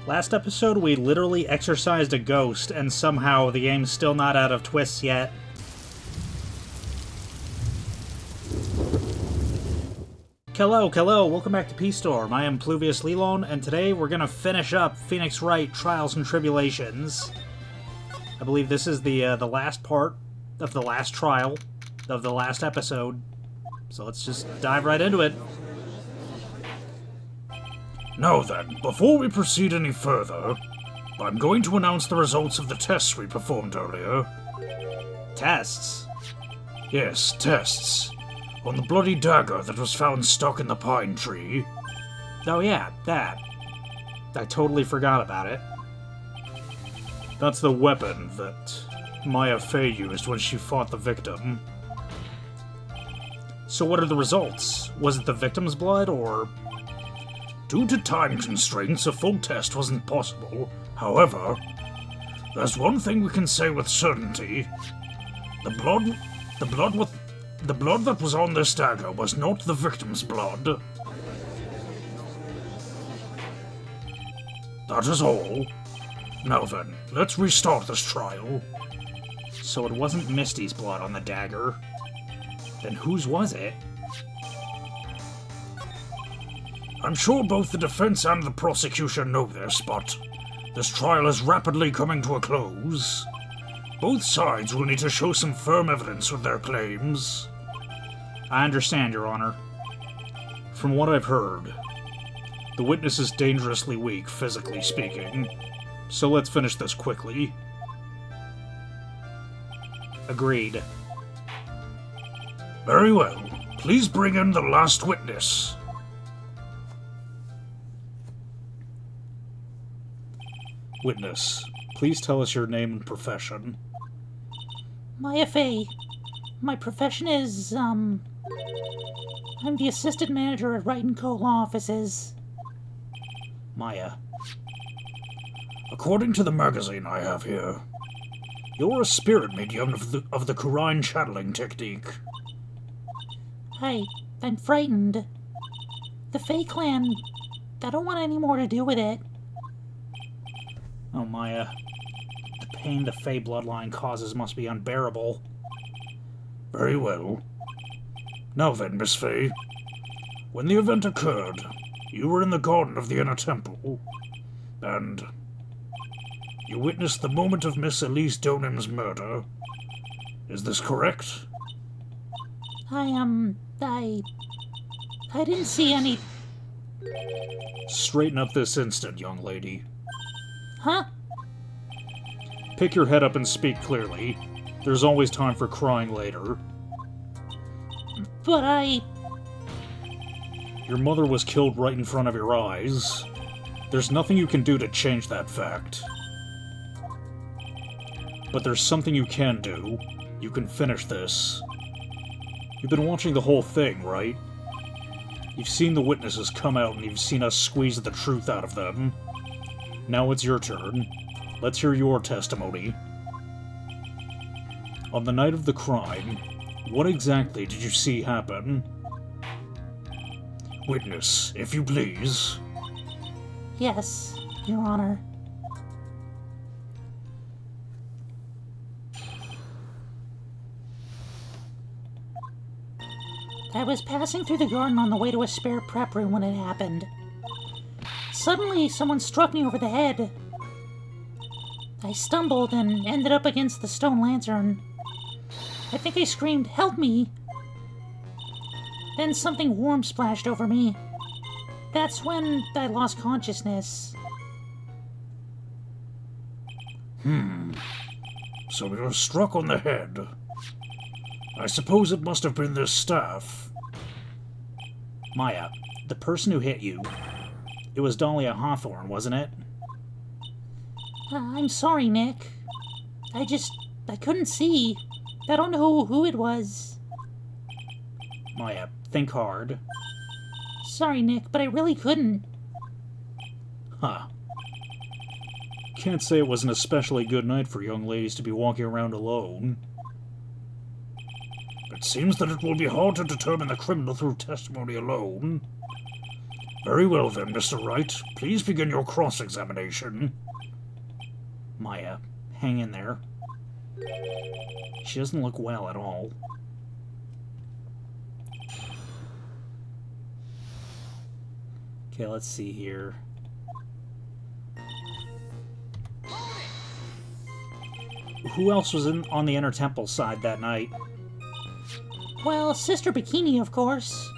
Last episode, we literally exorcised a ghost, and somehow the game's still not out of twists yet. Hello, welcome back to P-Storm. I am Pluvius Lilon, and today we're gonna finish up Phoenix Wright, Trials and Tribulations. I believe this is the last part of the last trial of the last episode. So let's just dive right into it. Now then, before we proceed any further, I'm going to announce the results of the tests we performed earlier. Tests? Yes, tests. On the bloody dagger that was found stuck in the pine tree. Oh yeah, that. I totally forgot about it. That's the weapon that Maya Fey used when she fought the victim. So what are the results? Was it the victim's blood, or... Due to time constraints, a full test wasn't possible. However, there's one thing we can say with certainty. The blood that was on this dagger was not the victim's blood. That is all. Now then, let's restart this trial. So it wasn't Misty's blood on the dagger. Then whose was it? I'm sure both the defense and the prosecution know this, but this trial is rapidly coming to a close. Both sides will need to show some firm evidence with their claims. I understand, Your Honor. From what I've heard, the witness is dangerously weak, physically speaking, so let's finish this quickly. Agreed. Very well. Please bring in the last witness. Witness, please tell us your name and profession. Maya Fey. My profession is, I'm the assistant manager at Wright & Co. Law Offices. Maya. According to the magazine I have here, you're a spirit medium of the Kurine channeling technique. I'm frightened. The Fey clan, I don't want any more to do with it. Oh, Maya. The pain the Fey bloodline causes must be unbearable. Very well. Now then, Miss Fey. When the event occurred, you were in the garden of the Inner Temple, and you witnessed the moment of Miss Elise Donim's murder. Is this correct? I didn't see any... Straighten up this instant, young lady. Huh? Pick your head up and speak clearly. There's always time for crying later. But Your mother was killed right in front of your eyes. There's nothing you can do to change that fact. But there's something you can do. You can finish this. You've been watching the whole thing, right? You've seen the witnesses come out and you've seen us squeeze the truth out of them. Now it's your turn. Let's hear your testimony. On the night of the crime, what exactly did you see happen? Witness, if you please. Yes, Your Honor. I was passing through the garden on the way to a spare prep room when it happened. Suddenly, someone struck me over the head. I stumbled and ended up against the stone lantern. I think I screamed, "Help me!" Then something warm splashed over me. That's when I lost consciousness. So you were struck on the head. I suppose it must have been this staff. Maya, the person who hit you, it was Dahlia Hawthorne, wasn't it? I'm sorry, Nick. I couldn't see. I don't know who it was. Maya, think hard. Sorry, Nick, but I really couldn't. Huh. Can't say it was an especially good night for young ladies to be walking around alone. It seems that it will be hard to determine the criminal through testimony alone. Very well then, Mr. Wright. Please begin your cross-examination. Maya, hang in there. She doesn't look well at all. Okay, let's see here. Who else was on the Inner Temple side that night? Well, Sister Bikini, of course.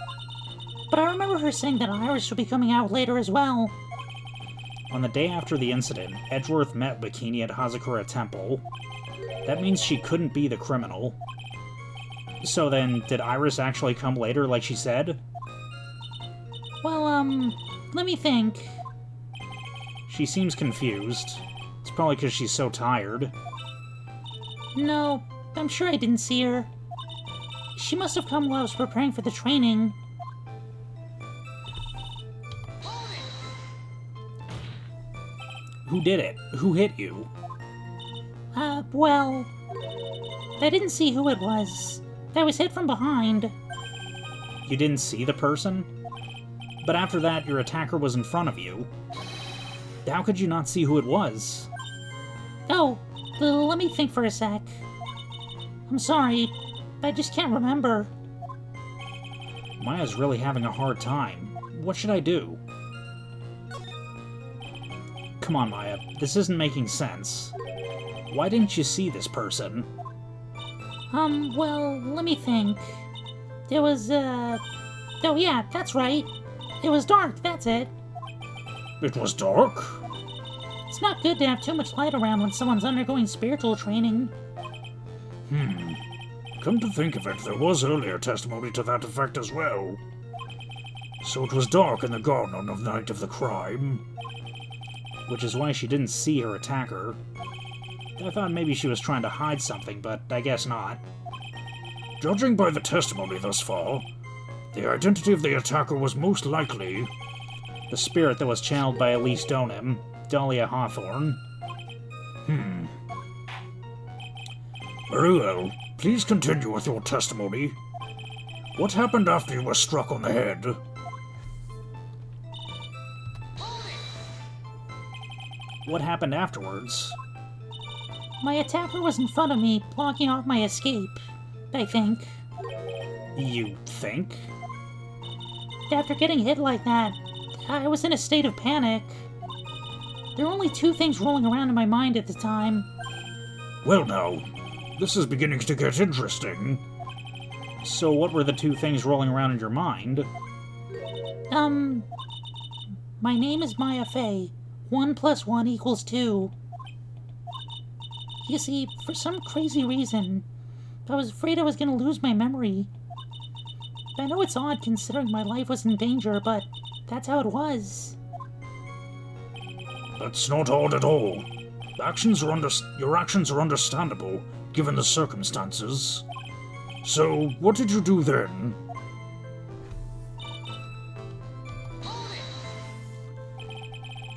But I remember her saying that Iris would be coming out later as well. On the day after the incident, Edgeworth met Bikini at Hazakura Temple. That means she couldn't be the criminal. So then, did Iris actually come later like she said? Well, let me think. She seems confused. It's probably because she's so tired. No, I'm sure I didn't see her. She must have come while I was preparing for the training. Who did it? Who hit you? Well, I didn't see who it was. I was hit from behind. You didn't see the person? But after that, your attacker was in front of you. How could you not see who it was? Oh, let me think for a sec. I'm sorry, I just can't remember. Maya's really having a hard time. What should I do? Come on, Maya. This isn't making sense. Why didn't you see this person? Well, let me think. There was, oh yeah, that's right. It was dark, that's it. It was dark? It's not good to have too much light around when someone's undergoing spiritual training. Come to think of it, there was earlier testimony to that effect as well. So it was dark in the garden on the night of the crime. Which is why she didn't see her attacker. I thought maybe she was trying to hide something, but I guess not. Judging by the testimony thus far, the identity of the attacker was most likely the spirit that was channeled by Elise Donim, Dahlia Hawthorne. Very well. Please continue with your testimony. What happened after you were struck on the head? What happened afterwards? My attacker was in front of me, blocking off my escape, I think. You think? After getting hit like that, I was in a state of panic. There were only two things rolling around in my mind at the time. Well now, this is beginning to get interesting. So what were the two things rolling around in your mind? My name is Maya Fey. 1 + 1 = 2. You see, for some crazy reason, I was afraid I was going to lose my memory. I know it's odd considering my life was in danger, but that's how it was. That's not odd at all. Your actions are understandable, given the circumstances. So, what did you do then?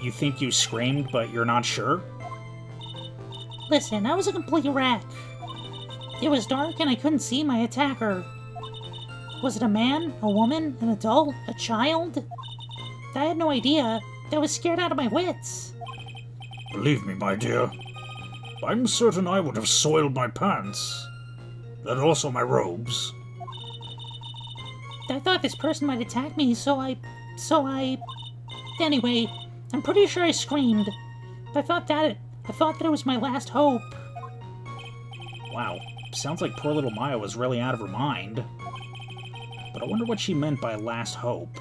You think you screamed, but you're not sure? Listen, I was a complete wreck. It was dark and I couldn't see my attacker. Was it a man, a woman, an adult, a child? I had no idea. I was scared out of my wits. Believe me, my dear, I'm certain I would have soiled my pants. And also my robes. I thought this person might attack me, so I... Anyway, I'm pretty sure I screamed. I thought that it was my last hope. Wow, sounds like poor little Maya was really out of her mind. But I wonder what she meant by last hope.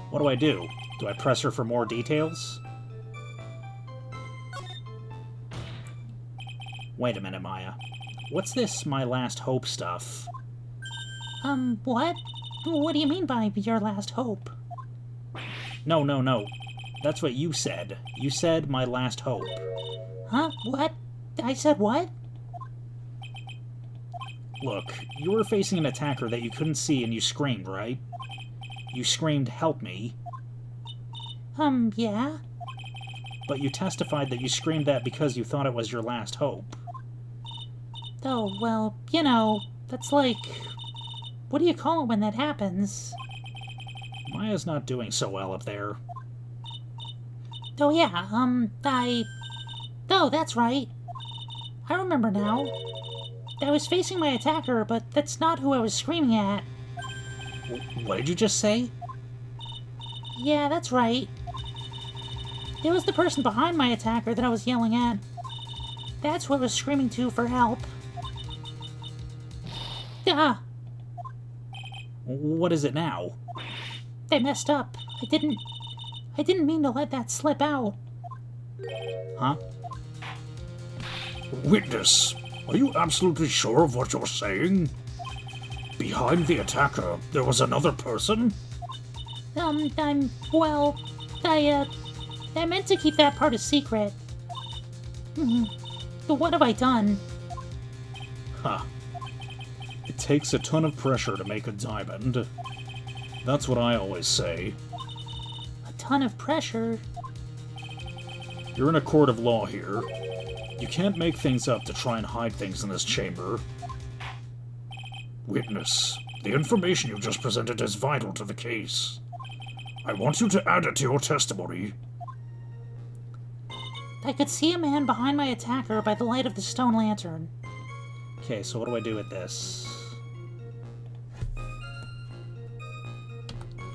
What do? Do I press her for more details? Wait a minute, Maya. What's this my last hope stuff? What? What do you mean by your last hope? No. That's what you said. You said my last hope. Huh? What? I said what? Look, you were facing an attacker that you couldn't see and you screamed, right? You screamed, "Help me." Yeah? But you testified that you screamed that because you thought it was your last hope. Oh, well, you know, that's like... What do you call it when that happens? Maya's not doing so well up there. Oh yeah, Oh, that's right. I remember now. I was facing my attacker, but that's not who I was screaming at. What did you just say? Yeah, that's right. It was the person behind my attacker that I was yelling at. That's who I was screaming to for help. Ah! What is it now? I messed up. I didn't mean to let that slip out. Huh? Witness, are you absolutely sure of what you're saying? Behind the attacker, there was another person? I meant to keep that part a secret. But what have I done? Huh. It takes a ton of pressure to make a diamond. That's what I always say. A ton of pressure? You're in a court of law here. You can't make things up to try and hide things in this chamber. Witness, the information you just presented is vital to the case. I want you to add it to your testimony. I could see a man behind my attacker by the light of the stone lantern. Okay, so what do I do with this?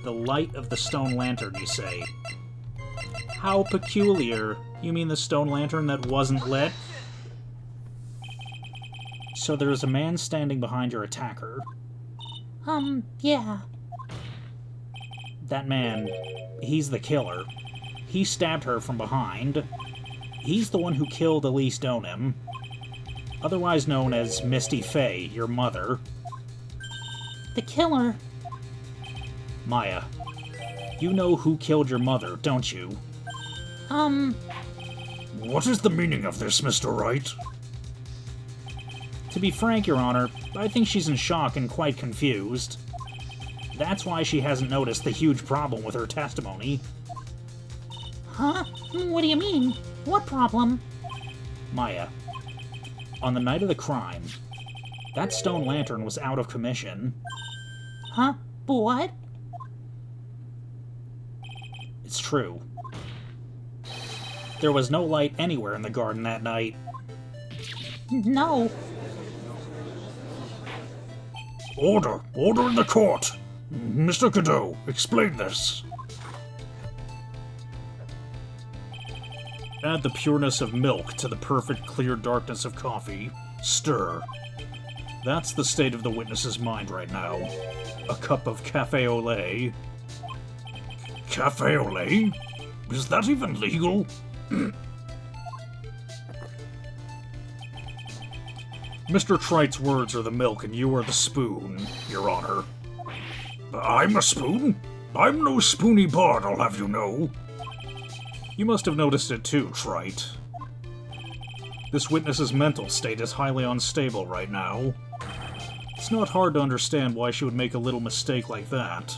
The light of the stone lantern, you say? How peculiar. You mean the stone lantern that wasn't lit? So there's a man standing behind your attacker. Yeah. That man, he's the killer. He stabbed her from behind. He's the one who killed Elise Donim, otherwise known as Misty Fey, your mother. The killer? Maya, you know who killed your mother, don't you? What is the meaning of this, Mr. Wright? To be frank, Your Honor, I think she's in shock and quite confused. That's why she hasn't noticed the huge problem with her testimony. Huh? What do you mean? What problem? Maya, on the night of the crime, that stone lantern was out of commission. Huh? What? It's true. There was no light anywhere in the garden that night. No. Order! Order in the court! Mr. Cadeau, explain this. Add the pureness of milk to the perfect clear darkness of coffee. Stir. That's the state of the witness's mind right now. A cup of cafe au lait. Cafe au lait? Is that even legal? Mr. Tright's words are the milk and you are the spoon, Your Honor. I'm a spoon? I'm no spoony bard, I'll have you know. You must have noticed it too, Trite. This witness's mental state is highly unstable right now. It's not hard to understand why she would make a little mistake like that.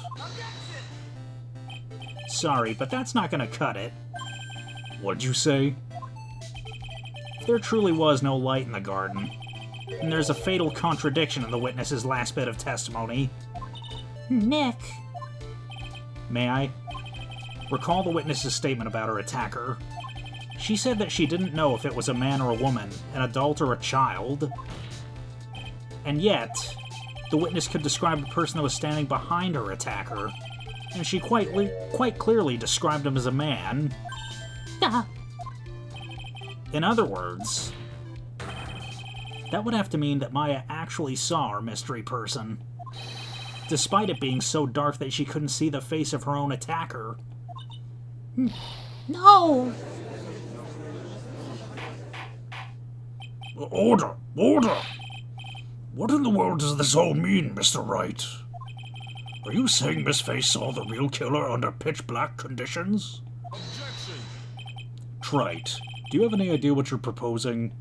Sorry, but that's not gonna cut it. What'd you say? If there truly was no light in the garden, then there's a fatal contradiction in the witness's last bit of testimony. Nick. May I? Recall the witness's statement about her attacker. She said that she didn't know if it was a man or a woman, an adult or a child. And yet, the witness could describe the person that was standing behind her attacker, and she quite clearly described him as a man. In other words, that would have to mean that Maya actually saw our mystery person, despite it being so dark that she couldn't see the face of her own attacker. No! Order! Order! What in the world does this all mean, Mr. Wright? Are you saying Miss Fay saw the real killer under pitch-black conditions? Objection! Trite, do you have any idea what you're proposing?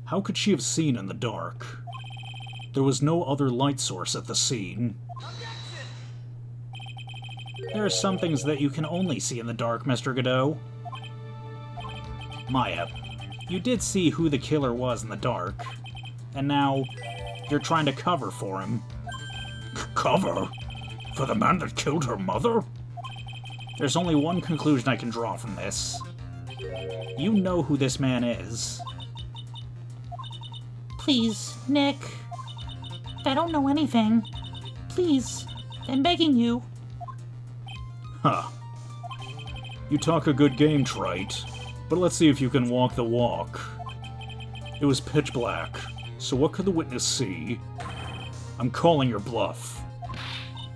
How could she have seen in the dark? There was no other light source at the scene. There are some things that you can only see in the dark, Mr. Godot. Maya, you did see who the killer was in the dark, and now you're trying to cover for him. Cover? For the man that killed her mother? There's only one conclusion I can draw from this. You know who this man is. Please, Nick. I don't know anything. Please, I'm begging you. Huh. You talk a good game, Wright, but let's see if you can walk the walk. It was pitch black, so what could the witness see? I'm calling your bluff.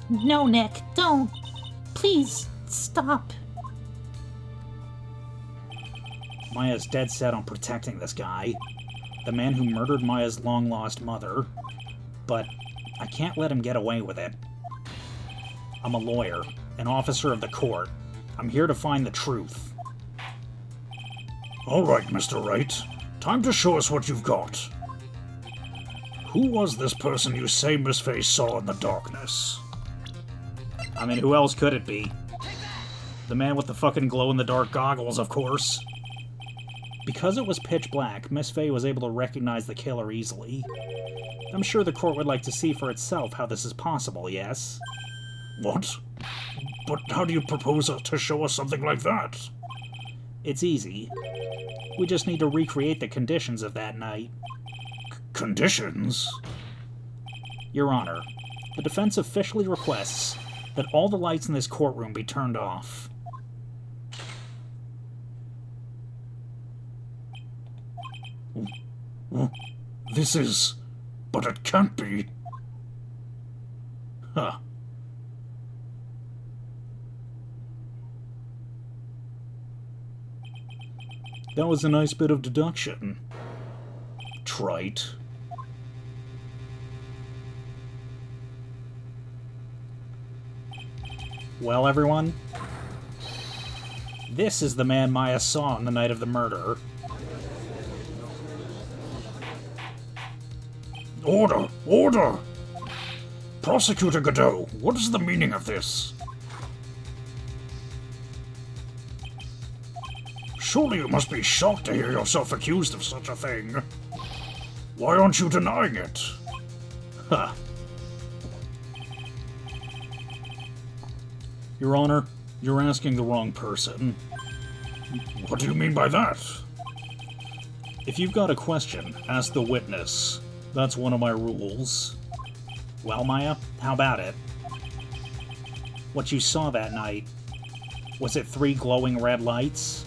No, Nick, don't. Please, stop. Maya's dead set on protecting this guy, the man who murdered Maya's long-lost mother, but I can't let him get away with it. I'm a lawyer, an officer of the court. I'm here to find the truth. All right, Mr. Wright. Time to show us what you've got. Who was this person you say Miss Fay saw in the darkness? I mean, who else could it be? The man with the fucking glow-in-the-dark goggles, of course. Because it was pitch black, Miss Fay was able to recognize the killer easily. I'm sure the court would like to see for itself how this is possible, yes? What? But how do you propose to show us something like that? It's easy. We just need to recreate the conditions of that night. Conditions? Your Honor, the defense officially requests that all the lights in this courtroom be turned off. This is... But it can't be. Huh. That was a nice bit of deduction. Trite. Well, everyone, this is the man Maya saw on the night of the murder. Order! Order! Prosecutor Godot, what is the meaning of this? Surely you must be shocked to hear yourself accused of such a thing. Why aren't you denying it? Huh. Your Honor, you're asking the wrong person. What do you mean by that? If you've got a question, ask the witness. That's one of my rules. Well, Maya, how about it? What you saw that night, was it 3 glowing red lights?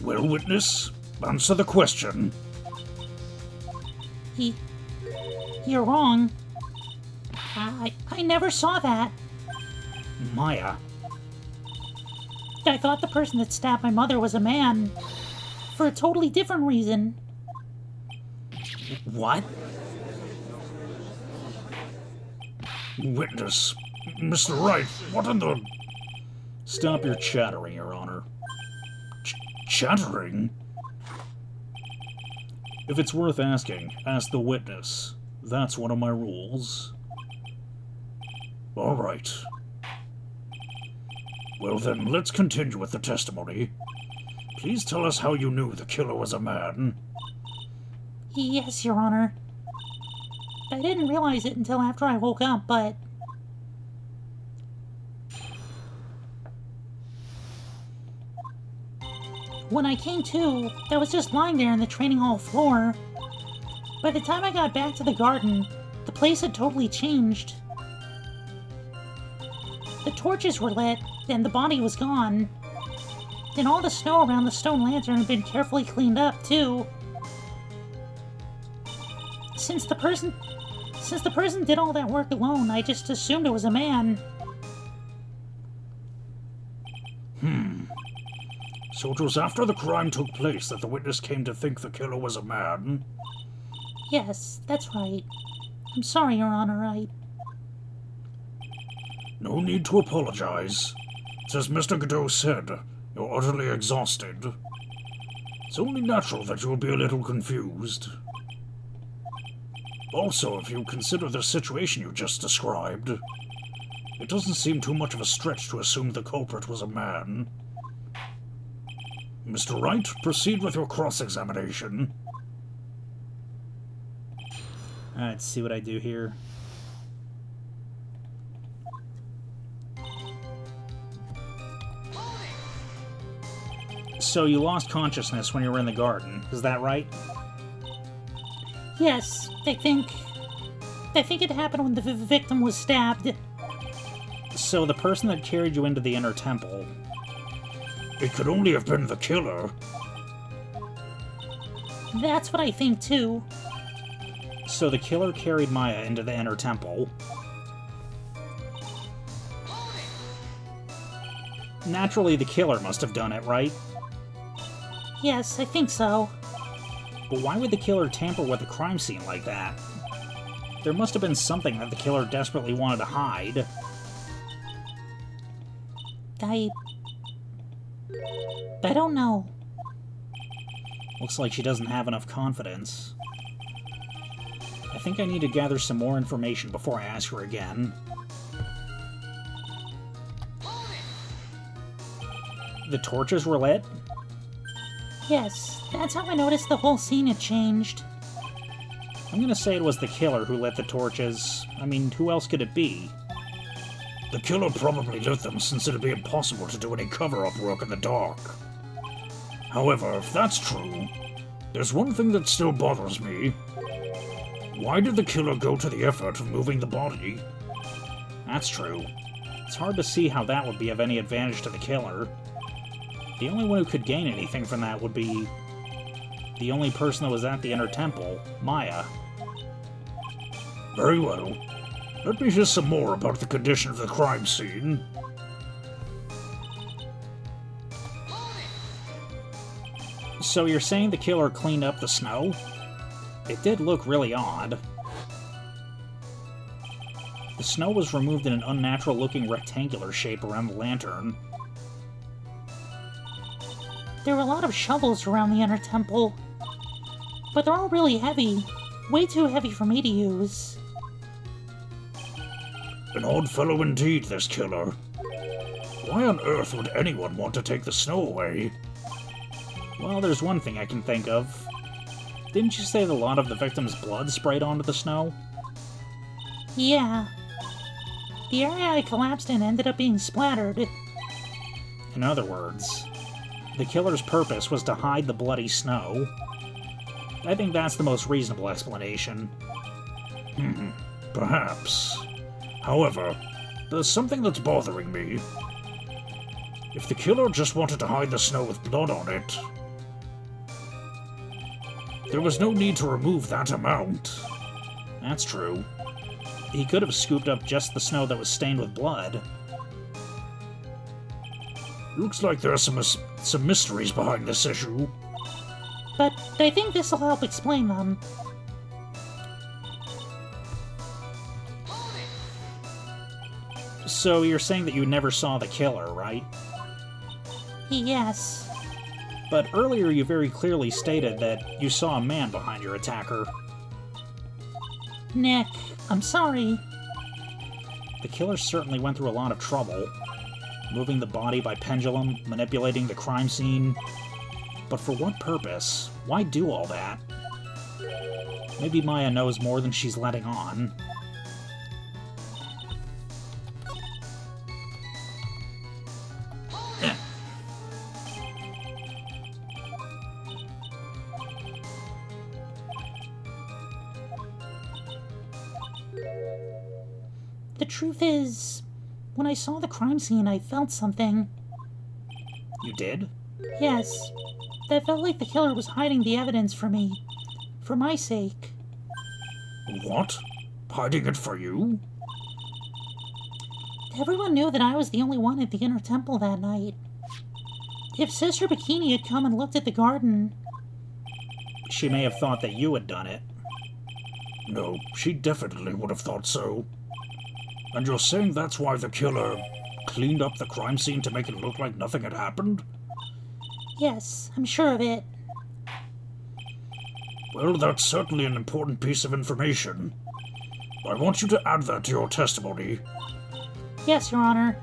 Well, witness, answer the question. You're wrong. I never saw that. Maya, I thought the person that stabbed my mother was a man. For a totally different reason. what? Witness, Mr. Wright, what in the... Stop your chattering, Your Honor. Chattering? If it's worth asking, ask the witness. That's one of my rules. All right. Well then, let's continue with the testimony. Please tell us how you knew the killer was a man. Yes, Your Honor. I didn't realize it until after I woke up, but... When I came to, I was just lying there on the training hall floor. By the time I got back to the garden, the place had totally changed. The torches were lit, and the body was gone. And all the snow around the stone lantern had been carefully cleaned up, too. Since the person did all that work alone, I just assumed it was a man. So it was after the crime took place that the witness came to think the killer was a man? Yes, that's right. I'm sorry, Your Honor, No need to apologize. As Mr. Godot said, you're utterly exhausted. It's only natural that you'll be a little confused. Also, if you consider the situation you just described, it doesn't seem too much of a stretch to assume the culprit was a man. Mr. Wright, proceed with your cross-examination. Alright, let's see what I do here. So you lost consciousness when you were in the garden, is that right? Yes, I think it happened when the victim was stabbed. So the person that carried you into the inner temple... It could only have been the killer. That's what I think, too. So the killer carried Maya into the inner temple. Naturally, the killer must have done it, right? Yes, I think so. But why would the killer tamper with a crime scene like that? There must have been something that the killer desperately wanted to hide. I don't know. Looks like she doesn't have enough confidence. I think I need to gather some more information before I ask her again. The torches were lit? Yes, that's how I noticed the whole scene had changed. I'm gonna say it was the killer who lit the torches. I mean, who else could it be? The killer probably lit them since it'd be impossible to do any cover-up work in the dark. However, if that's true, there's one thing that still bothers me. Why did the killer go to the effort of moving the body? That's true. It's hard to see how that would be of any advantage to the killer. The only one who could gain anything from that would be the only person that was at the inner temple, Maya. Very well. Let me hear some more about the condition of the crime scene. So you're saying the killer cleaned up the snow? It did look really odd. The snow was removed in an unnatural-looking rectangular shape around the lantern. There were a lot of shovels around the inner temple, but they're all really heavy. Way too heavy for me to use. An odd fellow indeed, this killer. Why on earth would anyone want to take the snow away? Well, there's one thing I can think of. Didn't you say that a lot of the victim's blood sprayed onto the snow? Yeah. The area I collapsed in ended up being splattered. In other words, the killer's purpose was to hide the bloody snow. I think that's the most reasonable explanation. Perhaps. However, there's something that's bothering me. If the killer just wanted to hide the snow with blood on it, there was no need to remove that amount. That's true. He could have scooped up just the snow that was stained with blood. Looks like there are some mysteries behind this issue. But I think this'll help explain them. So you're saying that you never saw the killer, right? Yes. But earlier you very clearly stated that you saw a man behind your attacker. Nick, I'm sorry. The killer certainly went through a lot of trouble. Moving the body by pendulum, manipulating the crime scene. But for what purpose? Why do all that? Maybe Maya knows more than she's letting on. The truth is, when I saw the crime scene, I felt something. You did? Yes. I felt like the killer was hiding the evidence from me. For my sake. What? Hiding it for you? Everyone knew that I was the only one at the inner temple that night. If Sister Bikini had come and looked at the garden... She may have thought that you had done it. No, she definitely would have thought so. And you're saying that's why the killer cleaned up the crime scene to make it look like nothing had happened? Yes, I'm sure of it. Well, that's certainly an important piece of information. I want you to add that to your testimony. Yes, Your Honor.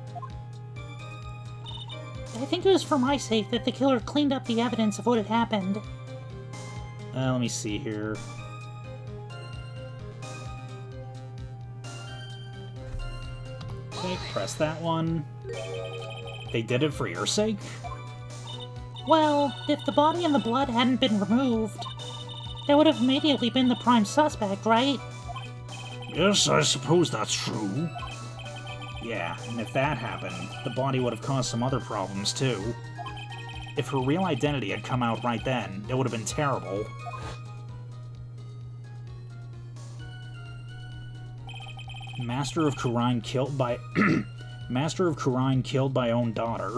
I think it was for my sake that the killer cleaned up the evidence of what had happened. Let me see here. Okay, press that one. They did it for your sake? Well, if the body and the blood hadn't been removed, that would have immediately been the prime suspect, right? Yes, I suppose that's true. Yeah, and if that happened, the body would have caused some other problems too. If her real identity had come out right then, it would have been terrible. Master of Kurine killed by... Master of Kurine killed by own daughter.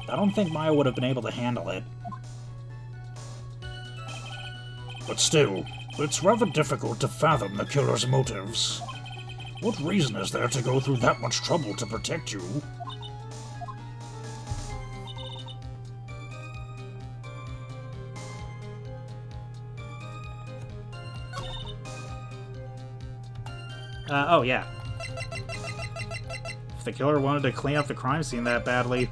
I don't think Maya would have been able to handle it. But still, it's rather difficult to fathom the killer's motives. What reason is there to go through that much trouble to protect you? Oh yeah. If the killer wanted to clean up the crime scene that badly,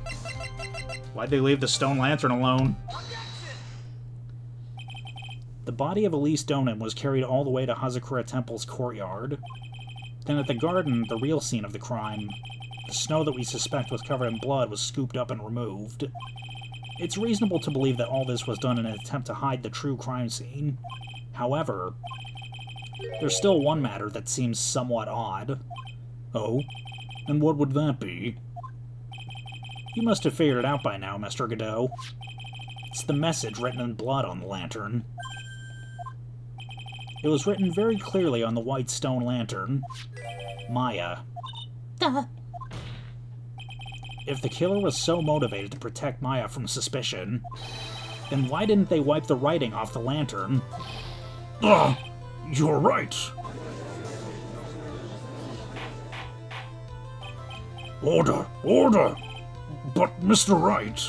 why'd they leave the stone lantern alone? The body of Elise Donan was carried all the way to Hazakura Temple's courtyard. Then at the garden, the real scene of the crime, the snow that we suspect was covered in blood was scooped up and removed. It's reasonable to believe that all this was done in an attempt to hide the true crime scene. However, there's still one matter that seems somewhat odd. Oh? And what would that be? You must have figured it out by now, Mr. Godot. It's the message written in blood on the lantern. It was written very clearly on the white stone lantern. Maya. If the killer was so motivated to protect Maya from suspicion, then why didn't they wipe the writing off the lantern? You're right. Order! Order! But, Mr. Wright,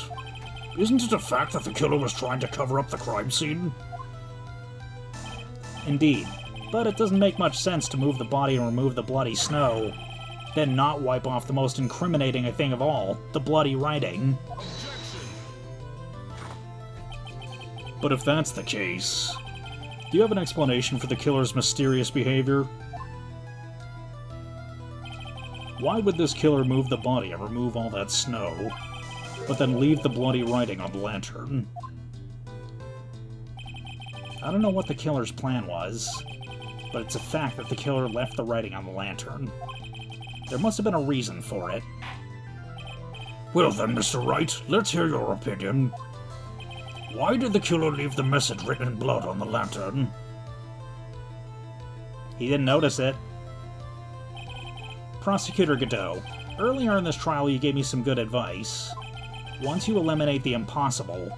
isn't it a fact that the killer was trying to cover up the crime scene? Indeed, but it doesn't make much sense to move the body and remove the bloody snow, then not wipe off the most incriminating thing of all, the bloody writing. But if that's the case, do you have an explanation for the killer's mysterious behavior? Why would this killer move the body and remove all that snow, but then leave the bloody writing on the lantern? I don't know what the killer's plan was, but it's a fact that the killer left the writing on the lantern. There must have been a reason for it. Well then, Mr. Wright, let's hear your opinion. Why did the killer leave the message written in blood on the lantern? He didn't notice it. Prosecutor Godot, earlier in this trial you gave me some good advice. Once you eliminate the impossible,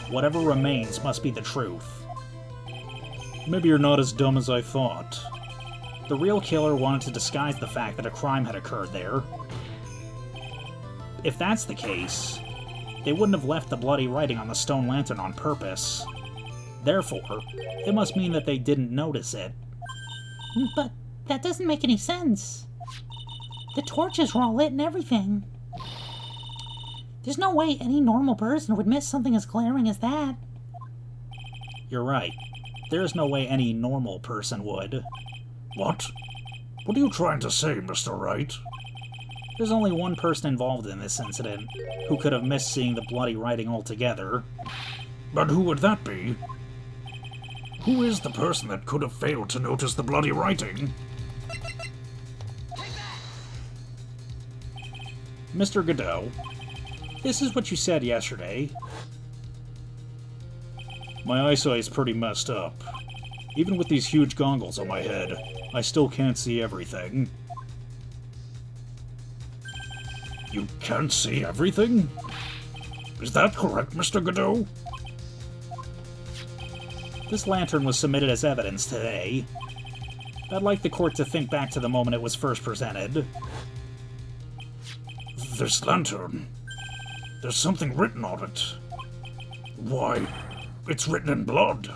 whatever remains must be the truth. Maybe you're not as dumb as I thought. The real killer wanted to disguise the fact that a crime had occurred there. If that's the case, they wouldn't have left the bloody writing on the stone lantern on purpose. Therefore, it must mean that they didn't notice it. But that doesn't make any sense. The torches were all lit and everything. There's no way any normal person would miss something as glaring as that. You're right. There is no way any normal person would. What? What are you trying to say, Mr. Wright? There's only one person involved in this incident who could have missed seeing the bloody writing altogether. But who would that be? Who is the person that could have failed to notice the bloody writing? Mr. Godot, this is what you said yesterday. My eyesight's pretty messed up. Even with these huge goggles on my head, I still can't see everything. You can't see everything? Is that correct, Mr. Godot? This lantern was submitted as evidence today. I'd like the court to think back to the moment it was first presented. This lantern... There's something written on it. Why, it's written in blood.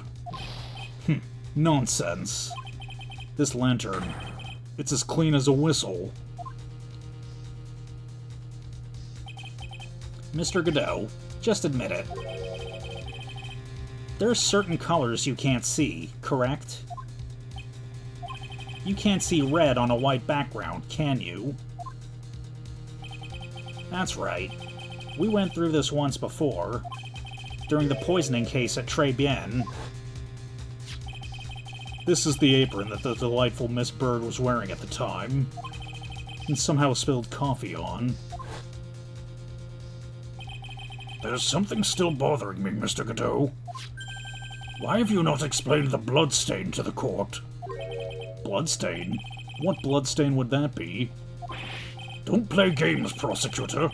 Nonsense. This lantern, it's as clean as a whistle. Mr. Godot, just admit it. There are certain colors you can't see, correct? You can't see red on a white background, can you? That's right. We went through this once before. during the poisoning case at Tribulations. This is the apron that the delightful Miss Bird was wearing at the time, and somehow spilled coffee on. There's something still bothering me, Mr. Godot. Why have you not explained the bloodstain to the court? Bloodstain? What bloodstain would that be? Don't play games, prosecutor.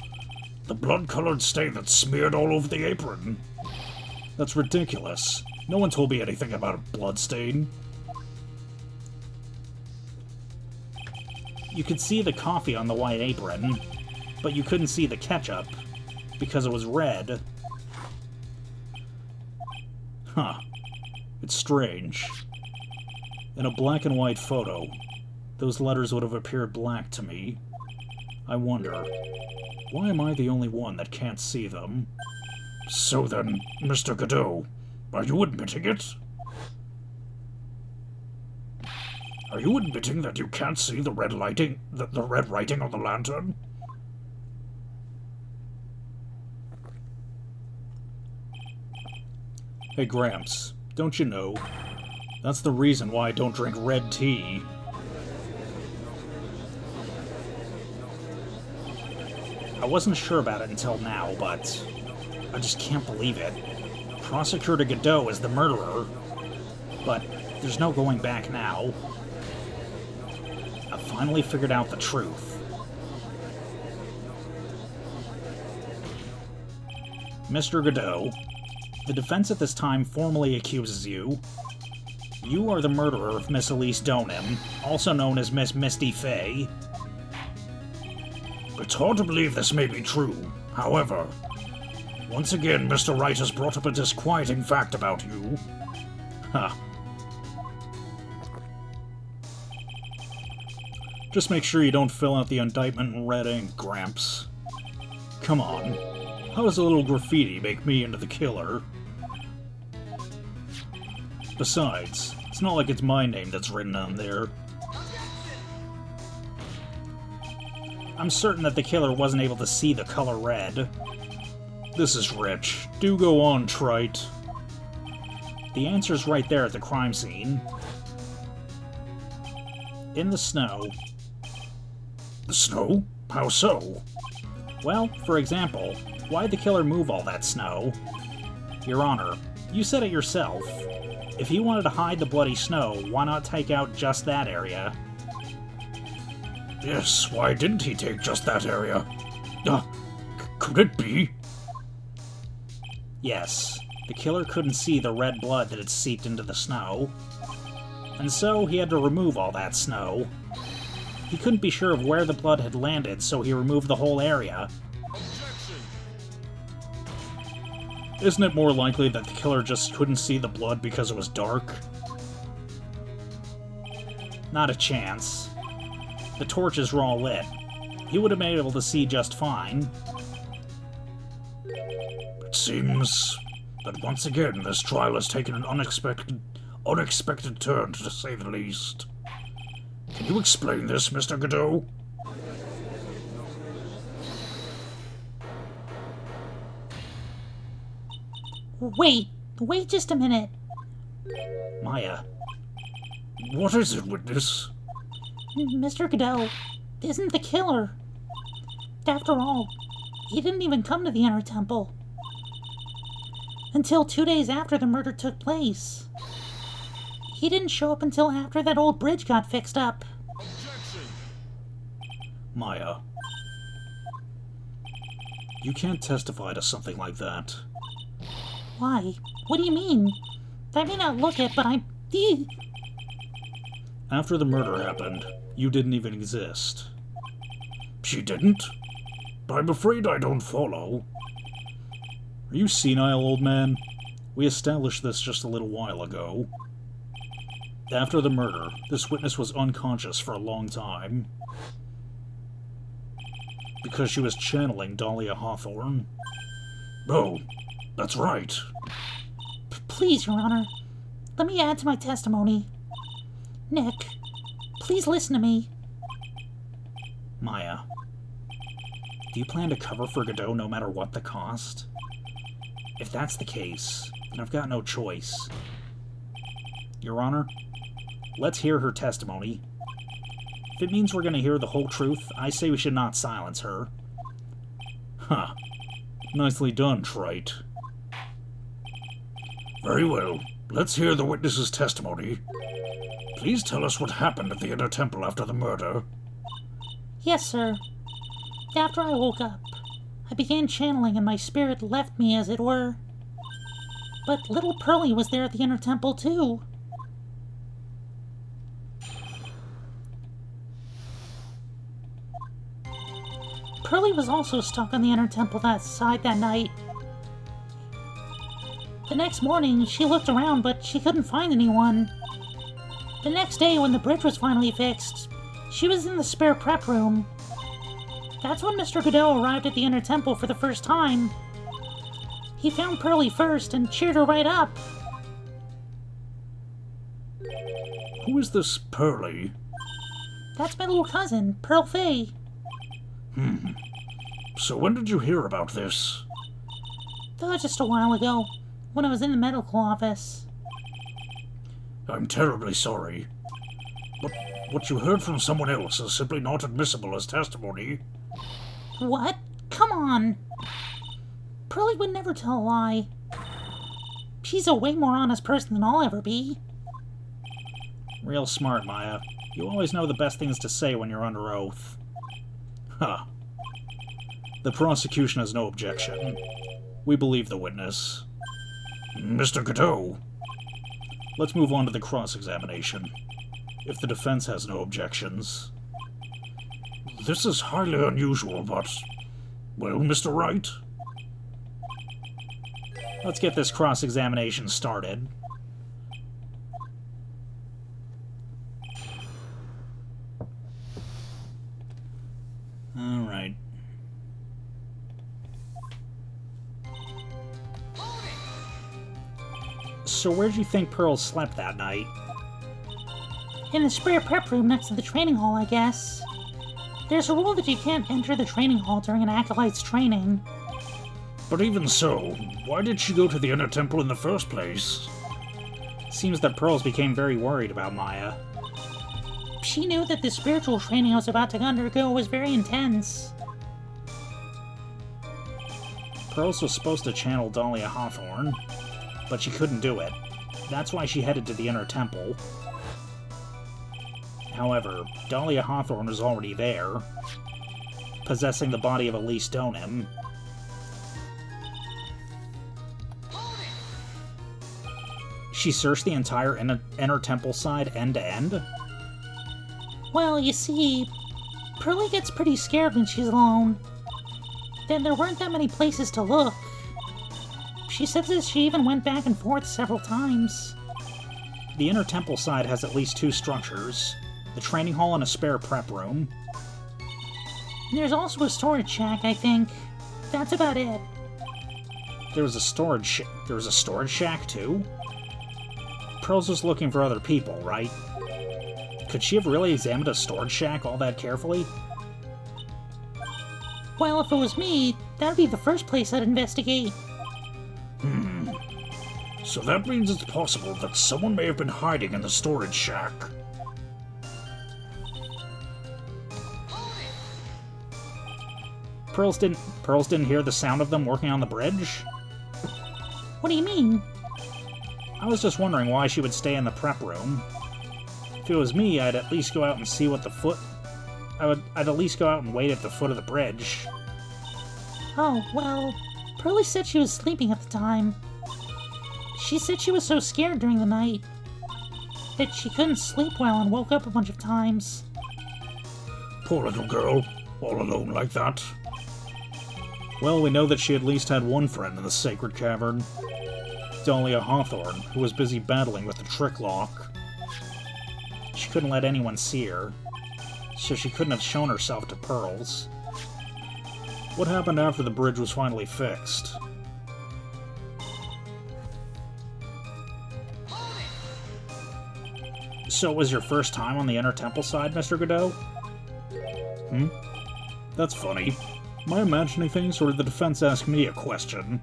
The blood-colored stain that's smeared all over the apron. That's ridiculous. No one told me anything about a bloodstain. You could see the coffee on the white apron, but you couldn't see the ketchup, because it was red. Huh. It's strange. In a black and white photo, those letters would have appeared black to me. I wonder, why am I the only one that can't see them? So then, Mr. Godot, are you admitting it? Are you admitting that you can't see the red lighting, the red writing on the lantern? Hey Gramps, don't you know? That's the reason why I don't drink red tea. I wasn't sure about it until now, but I just can't believe it. Prosecutor Godot is the murderer, but there's no going back now. I've finally figured out the truth. Mr. Godot, the defense at this time formally accuses you. You are the murderer of Miss Elise Donim, also known as Miss Misty Fey. It's hard to believe this may be true. However, once again, Mr. Wright has brought up a disquieting fact about you. Huh. Just make sure you don't fill out the indictment in red ink, Gramps. Come on. How does a little graffiti make me into the killer? Besides, it's not like it's my name that's written on there. I'm certain that the killer wasn't able to see the color red. This is rich. Do go on, Trite. The answer's right there at the crime scene. In the snow. The snow? How so? Well, for example, why'd the killer move all that snow? Your Honor, you said it yourself. If he wanted to hide the bloody snow, why not take out just that area? Yes, why didn't he take just that area? Could it be? Yes, the killer couldn't see the red blood that had seeped into the snow. And so he had to remove all that snow. He couldn't be sure of where the blood had landed, so he removed the whole area. Isn't it more likely that the killer just couldn't see the blood because it was dark? Not a chance. The torches were all lit. He would have been able to see just fine. It seems that once again this trial has taken an unexpected turn, to say the least. Can you explain this, Mr. Godot? Wait just a minute. Maya. What is it, witness? Mr. Godot isn't the killer. After all, he didn't even come to the Inner Temple until 2 days after the murder took place. He didn't show up until after that old bridge got fixed up. Maya. You can't testify to something like that. Why? What do you mean? I may not look it, but I'm... After the murder happened, you didn't even exist. She didn't? I'm afraid I don't follow. Are you senile, old man? We established this just a little while ago. After the murder, this witness was unconscious for a long time. Because she was channeling Dahlia Hawthorne. Oh, that's right. Please, Your Honor, let me add to my testimony. Nick, please listen to me. Maya, do you plan to cover for Godot no matter what the cost? If that's the case, then I've got no choice. Your Honor, let's hear her testimony. If it means we're going to hear the whole truth, I say we should not silence her. Huh. Nicely done, Wright. Very well. Let's hear the witness's testimony. Please tell us what happened at the Inner Temple after the murder. Yes, sir. After I woke up, I began channeling and my spirit left me, as it were. But little Pearlie was there at the Inner Temple, too. Pearlie was also stuck on the Inner Temple side that night. The next morning, she looked around, but she couldn't find anyone. The next day, when the bridge was finally fixed, she was in the spare prep room. That's when Mr. Godot arrived at the Inner Temple for the first time. He found Pearlie first and cheered her right up. Who is this Pearlie? That's my little cousin, Pearl Fay. So when did you hear about this? Just a while ago, when I was in the medical office. I'm terribly sorry. But what you heard from someone else is simply not admissible as testimony. What? Come on! Pearlie would never tell a lie. She's a way more honest person than I'll ever be. Real smart, Maya. You always know the best things to say when you're under oath. Huh. The prosecution has no objection. We believe the witness. Mr. Godot. Let's move on to the cross-examination. If the defense has no objections. This is highly unusual, but... Well, Mr. Wright? Let's get this cross-examination started. Alright. So where'd you think Pearl slept that night? In the spare prep room next to the training hall, I guess. There's a rule that you can't enter the training hall during an acolyte's training. But even so, why did she go to the Inner Temple in the first place? Seems that Pearls became very worried about Maya. She knew that the spiritual training I was about to undergo was very intense. Pearls was supposed to channel Dahlia Hawthorne, but she couldn't do it. That's why she headed to the Inner Temple. However, Dahlia Hawthorne was already there, possessing the body of Elise Donim. She searched the entire Inner Temple side end to end? Well, you see, Pearlie gets pretty scared when she's alone. Then there weren't that many places to look. She says that she even went back and forth several times. The Inner Temple side has at least two structures. The training hall and a spare prep room. There's also a storage shack, I think. That's about it. There was a storage shack, too? Pearls was looking for other people, right? Could she have really examined a storage shack all that carefully? Well, if it was me, that'd be the first place I'd investigate. So that means it's possible that someone may have been hiding in the storage shack. Pearls didn't hear the sound of them working on the bridge? What do you mean? I was just wondering why she would stay in the prep room. If it was me, I'd at least go out and see what I'd at least go out and wait at the foot of the bridge. Oh, well, Pearlie said she was sleeping at the time. She said she was so scared during the night that she couldn't sleep well and woke up a bunch of times. Poor little girl, all alone like that. Well, we know that she at least had one friend in the Sacred Cavern. Dahlia Hawthorne, who was busy battling with the trick lock. She couldn't let anyone see her, so she couldn't have shown herself to Pearls. What happened after the bridge was finally fixed? So it was your first time on the Inner Temple side, Mr. Godot? That's funny. Am I imagining things, or did the defense ask me a question?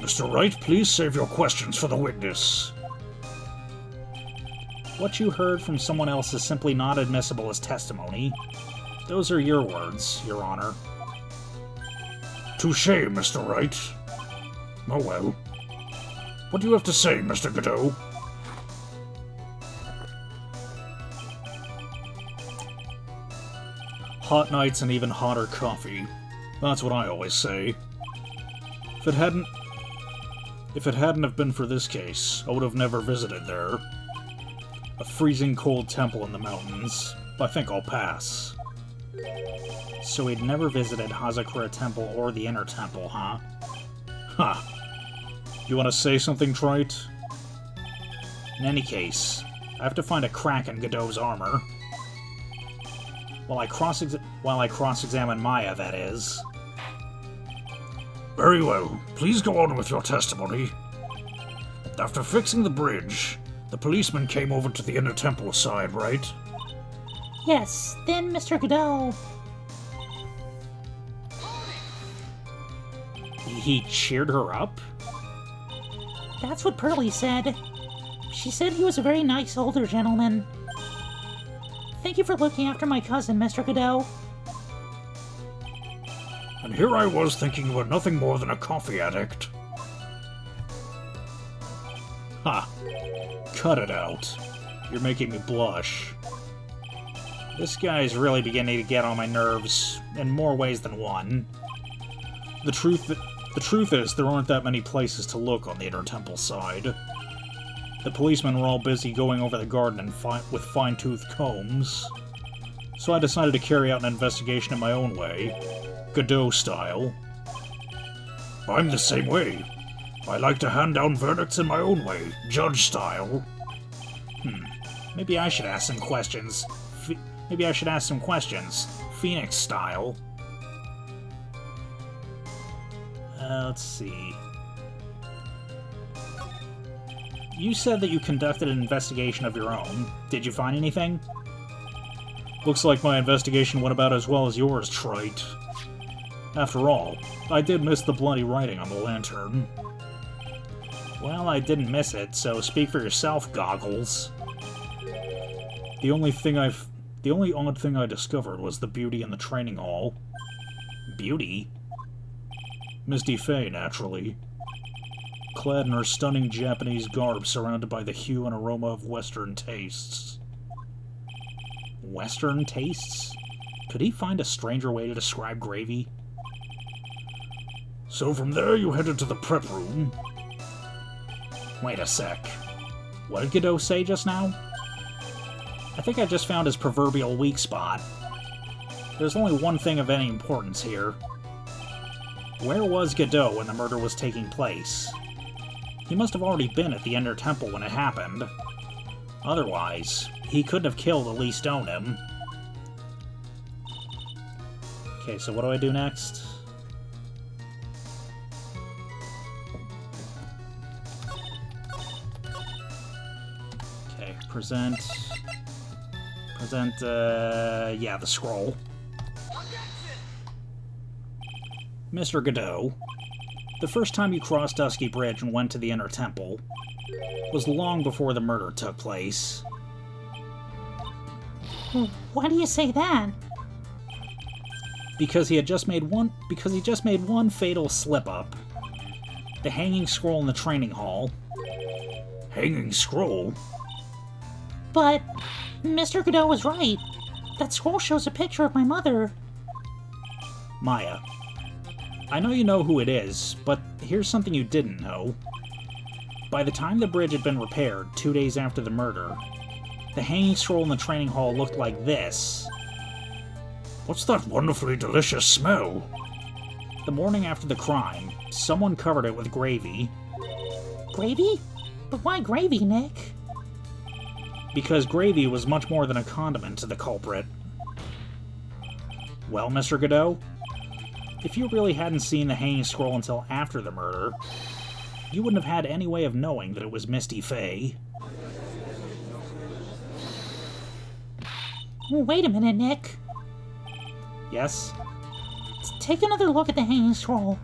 Mr. Wright, please save your questions for the witness. What you heard from someone else is simply not admissible as testimony. Those are your words, Your Honor. Touché, Mr. Wright. Oh well. What do you have to say, Mr. Godot? Hot nights and even hotter coffee. That's what I always say. If it hadn't have been for this case, I would have never visited there. A freezing cold temple in the mountains. I think I'll pass. So he'd never visited Hazakura Temple or the Inner Temple, huh? Ha! You want to say something, Trite? In any case, I have to find a crack in Godot's armor. While I cross-examine Maya, that is. Very well. Please go on with your testimony. After fixing the bridge, the policeman came over to the Inner Temple side, right? Yes, then Mr. Godot... He cheered her up? That's what Pearlie said. She said he was a very nice older gentleman. Thank you for looking after my cousin, Mr. Godot. And here I was thinking you were nothing more than a coffee addict. Ha! Cut it out. You're making me blush. This guy's really beginning to get on my nerves in more ways than one. The truth is, there aren't that many places to look on the Inner Temple side. The policemen were all busy going over the garden with fine-toothed combs. So I decided to carry out an investigation in my own way, Godot style. I'm the same way. I like to hand down verdicts in my own way, judge style. Maybe I should ask some questions. Phoenix style. Let's see. You said that you conducted an investigation of your own. Did you find anything? Looks like my investigation went about as well as yours, Trite. After all, I did miss the bloody writing on the lantern. Well, I didn't miss it, so speak for yourself, Goggles. The only odd thing I discovered was the beauty in the training hall. Beauty? Misty Fey, naturally. Clad in her stunning Japanese garb surrounded by the hue and aroma of Western tastes. Western tastes? Could he find a stranger way to describe gravy? So from there you headed to the prep room. Wait a sec. What did Godot say just now? I think I just found his proverbial weak spot. There's only one thing of any importance here. Where was Godot when the murder was taking place? He must have already been at the Inner Temple when it happened. Otherwise, he couldn't have killed Ellie Stoneham. Okay, so what do I do next? Okay, yeah, the scroll. Mr. Godot, the first time you crossed Dusky Bridge and went to the Inner Temple was long before the murder took place. Why do you say that? Because he just made one fatal slip-up. The hanging scroll in the training hall. Hanging scroll? But Mr. Godot was right. That scroll shows a picture of my mother. Maya, I know you know who it is, but here's something you didn't know. By the time the bridge had been repaired, 2 days after the murder, the hanging scroll in the training hall looked like this. What's that wonderfully delicious smell? The morning after the crime, someone covered it with gravy. Gravy? But why gravy, Nick? Because gravy was much more than a condiment to the culprit. Well, Mr. Godot, if you really hadn't seen the hanging scroll until after the murder, you wouldn't have had any way of knowing that it was Misty Fey. Wait a minute, Nick. Yes? Take another look at the hanging scroll.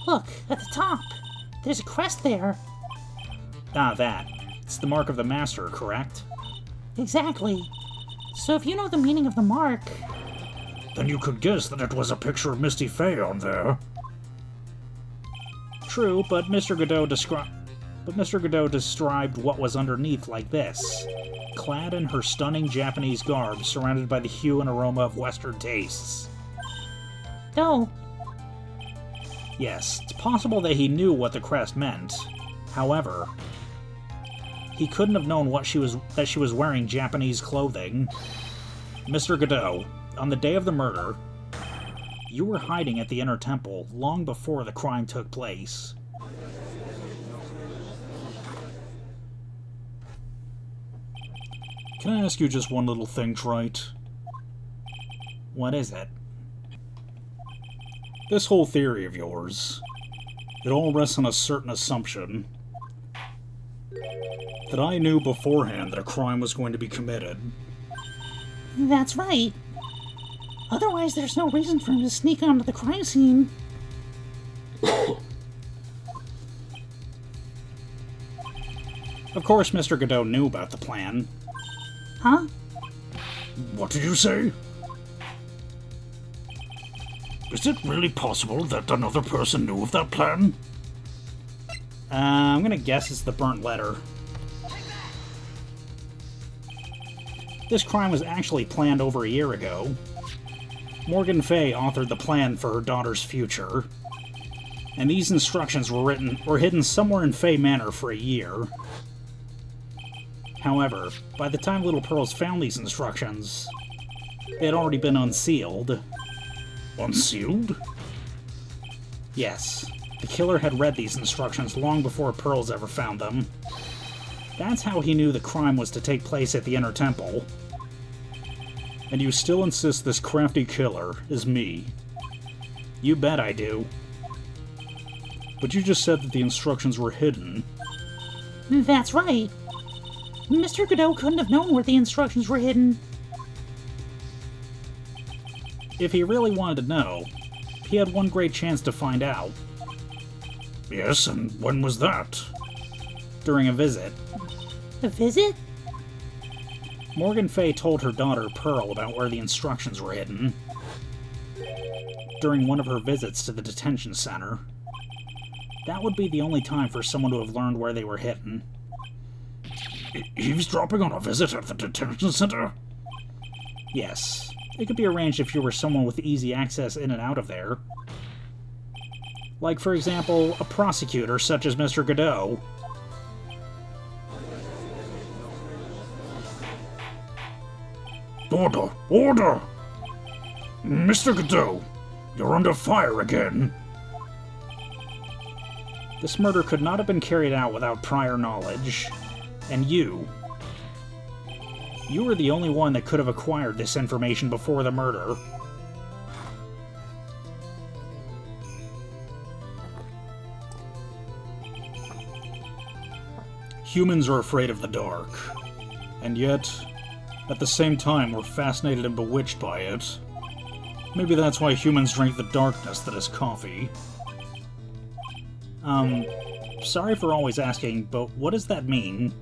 Look, at the top. There's a crest there. Ah, that. It's the mark of the Master, correct? Exactly. So if you know the meaning of the mark... Then you could guess that it was a picture of Misty Fey on there. True, but Mr. Godot described what was underneath like this. Clad in her stunning Japanese garb, surrounded by the hue and aroma of Western tastes. Oh, Yes, it's possible that he knew what the crest meant. However, he couldn't have known that she was wearing Japanese clothing. Mr. Godot, on the day of the murder, you were hiding at the Inner Temple long before the crime took place. Can I ask you just one little thing, Wright? What is it? This whole theory of yours, it all rests on a certain assumption. That I knew beforehand that a crime was going to be committed. that's right. Otherwise, there's no reason for him to sneak onto the crime scene. Of course, Mr. Godot knew about the plan. Huh? What did you say? Is it really possible that another person knew of that plan? I'm gonna guess it's the burnt letter. This crime was actually planned over a year ago. Morgan Fay authored the plan for her daughter's future, and these instructions were hidden somewhere in Fay Manor for a year. However, by the time Little Pearls found these instructions, they had already been unsealed. Unsealed? Yes, the killer had read these instructions long before Pearls ever found them. That's how he knew the crime was to take place at the Inner Temple. And you still insist this crafty killer is me? You bet I do. But you just said that the instructions were hidden. That's right. Mr. Godot couldn't have known where the instructions were hidden. If he really wanted to know, he had one great chance to find out. Yes, and when was that? During a visit. A visit? Morgan Fay told her daughter Pearl about where the instructions were hidden. During one of her visits to the detention center. That would be the only time for someone to have learned where they were hidden. Eavesdropping on a visit at the detention center? Yes. It could be arranged if you were someone with easy access in and out of there. Like, for example, a prosecutor such as Mr. Godot. Order! Order! Mr. Godot, you're under fire again. This murder could not have been carried out without prior knowledge. And you were the only one that could have acquired this information before the murder. Humans are afraid of the dark, and yet, at the same time, we're fascinated and bewitched by it. Maybe that's why humans drink the darkness that is coffee. Sorry for always asking, but what does that mean?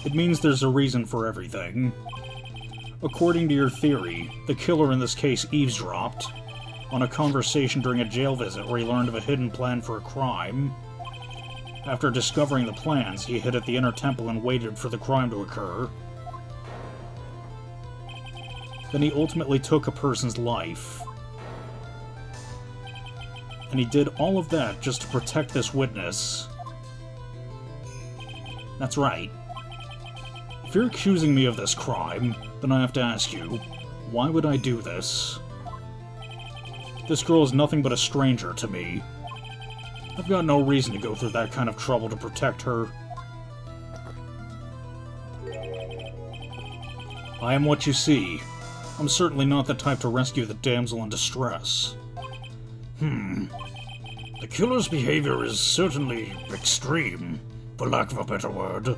It means there's a reason for everything. According to your theory, the killer in this case eavesdropped on a conversation during a jail visit where he learned of a hidden plan for a crime. After discovering the plans, he hid at the Inner Temple and waited for the crime to occur. Then he ultimately took a person's life. And he did all of that just to protect this witness. That's right. If you're accusing me of this crime, then I have to ask you, why would I do this? This girl is nothing but a stranger to me. I've got no reason to go through that kind of trouble to protect her. I am what you see. I'm certainly not the type to rescue the damsel in distress. The killer's behavior is certainly extreme, for lack of a better word.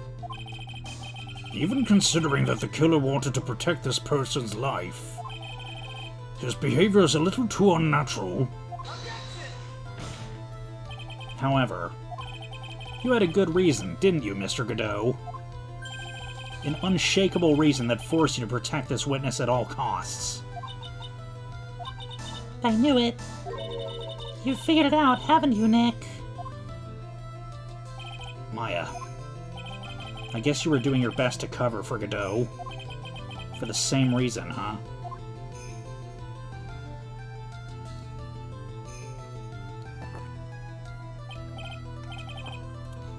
Even considering that the killer wanted to protect this person's life, his behavior is a little too unnatural. However, you had a good reason, didn't you, Mr. Godot? An unshakable reason that forced you to protect this witness at all costs. I knew it. You figured it out, haven't you, Nick? Maya, I guess you were doing your best to cover for Godot. For the same reason, huh?